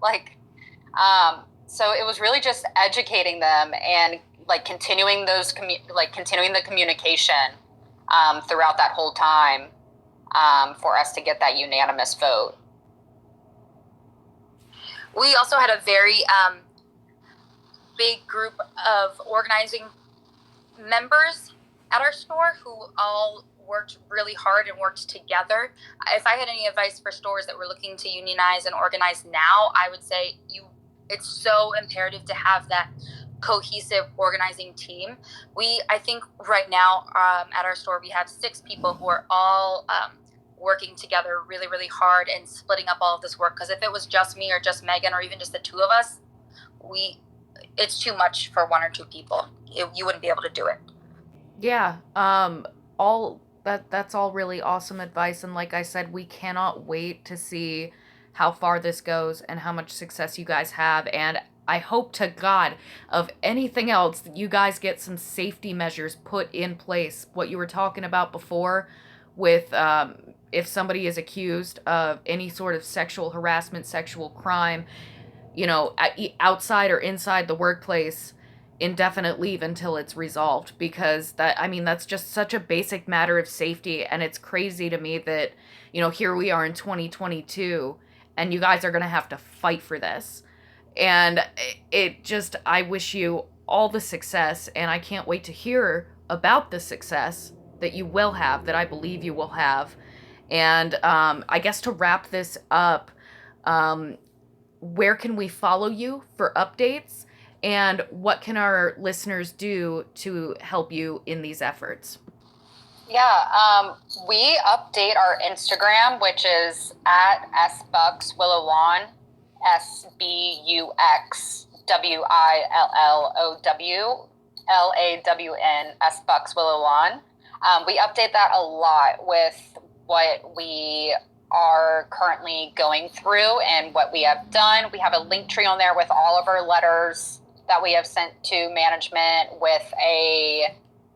So it was really just educating them and continuing continuing the communication throughout that whole time for us to get that unanimous vote. We also had a very big group of organizing members at our store who all worked really hard and worked together. If I had any advice for stores that were looking to unionize and organize now, I would say it's so imperative to have that cohesive organizing team. I think right now at our store we have 6 people who are all working together really, really hard and splitting up all of this work, because if it was just me or just Meghin or even just the 2 of us, it's too much for 1 or 2 people. You wouldn't be able to do it. Yeah, that's all really awesome advice, and like I said, we cannot wait to see how far this goes and how much success you guys have. And I hope to God, of anything else, that you guys get some safety measures put in place. What you were talking about before with if somebody is accused of any sort of sexual harassment, sexual crime, outside or inside the workplace, indefinite leave until it's resolved, because that's just such a basic matter of safety. And it's crazy to me that, here we are in 2022 and you guys are going to have to fight for this. And I wish you all the success, and I can't wait to hear about the success that you will have, that I believe you will have. And I guess to wrap this up, where can we follow you for updates, and what can our listeners do to help you in these efforts? Yeah, we update our Instagram, which is at Starbucks Willow Lawn, SBUXWILLOWLAWN, Starbucks Willow Lawn. We update that a lot with what we are currently going through and what we have done. We have a link tree on there with all of our letters that we have sent to management, with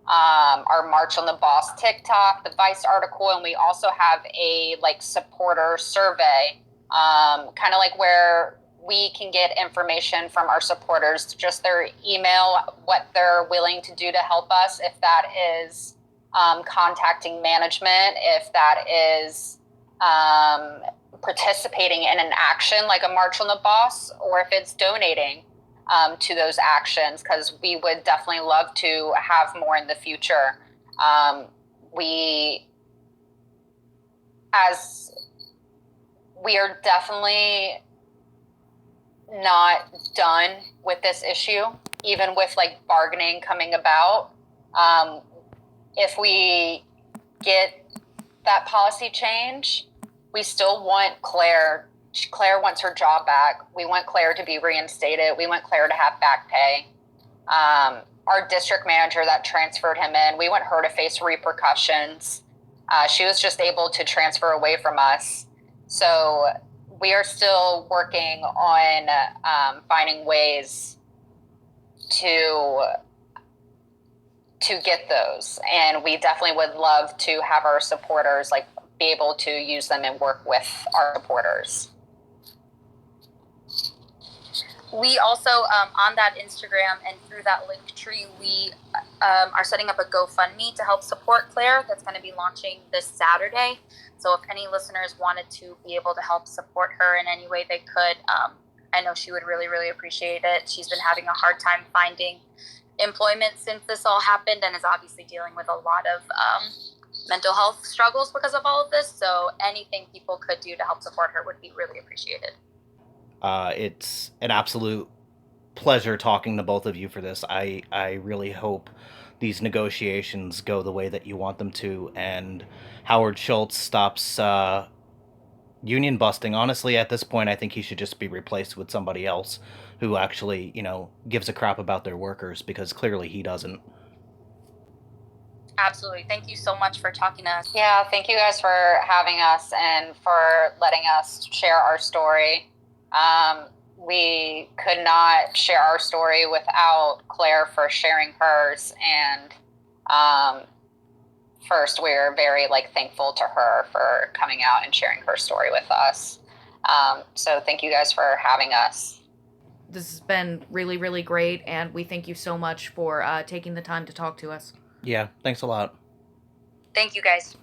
our March on the Boss TikTok, the Vice article, and we also have a supporter survey, kind of like where we can get information from our supporters, just their email, what they're willing to do to help us, if that is contacting management, if that is participating in an action like a March on the Boss, or if it's donating to those actions, because we would definitely love to have more in the future. We are definitely not done with this issue, even with bargaining coming about. If we get that policy change, we still want Claire wants her job back. We want Claire to be reinstated. We want Claire to have back pay. Our district manager that transferred him in, we want her to face repercussions. She was just able to transfer away from us. So we are still working on finding ways to get those. And we definitely would love to have our supporters be able to use them and work with our supporters. We also, on that Instagram and through that link tree, we are setting up a GoFundMe to help support Claire. That's going to be launching this Saturday. So if any listeners wanted to be able to help support her in any way they could, I know she would really, really appreciate it. She's been having a hard time finding employment since this all happened, and is obviously dealing with a lot of mental health struggles because of all of this. So anything people could do to help support her would be really appreciated. It's an absolute pleasure talking to both of you for this. I really hope these negotiations go the way that you want them to, and Howard Schultz stops union busting. Honestly, at this point, I think he should just be replaced with somebody else who actually, gives a crap about their workers, because clearly he doesn't. Absolutely. Thank you so much for talking to us. Yeah, thank you guys for having us and for letting us share our story. We could not share our story without Claire for sharing hers. And first, we're very thankful to her for coming out and sharing her story with us. So thank you guys for having us. This has been really, really great, and we thank you so much for taking the time to talk to us. Yeah, thanks a lot. Thank you, guys.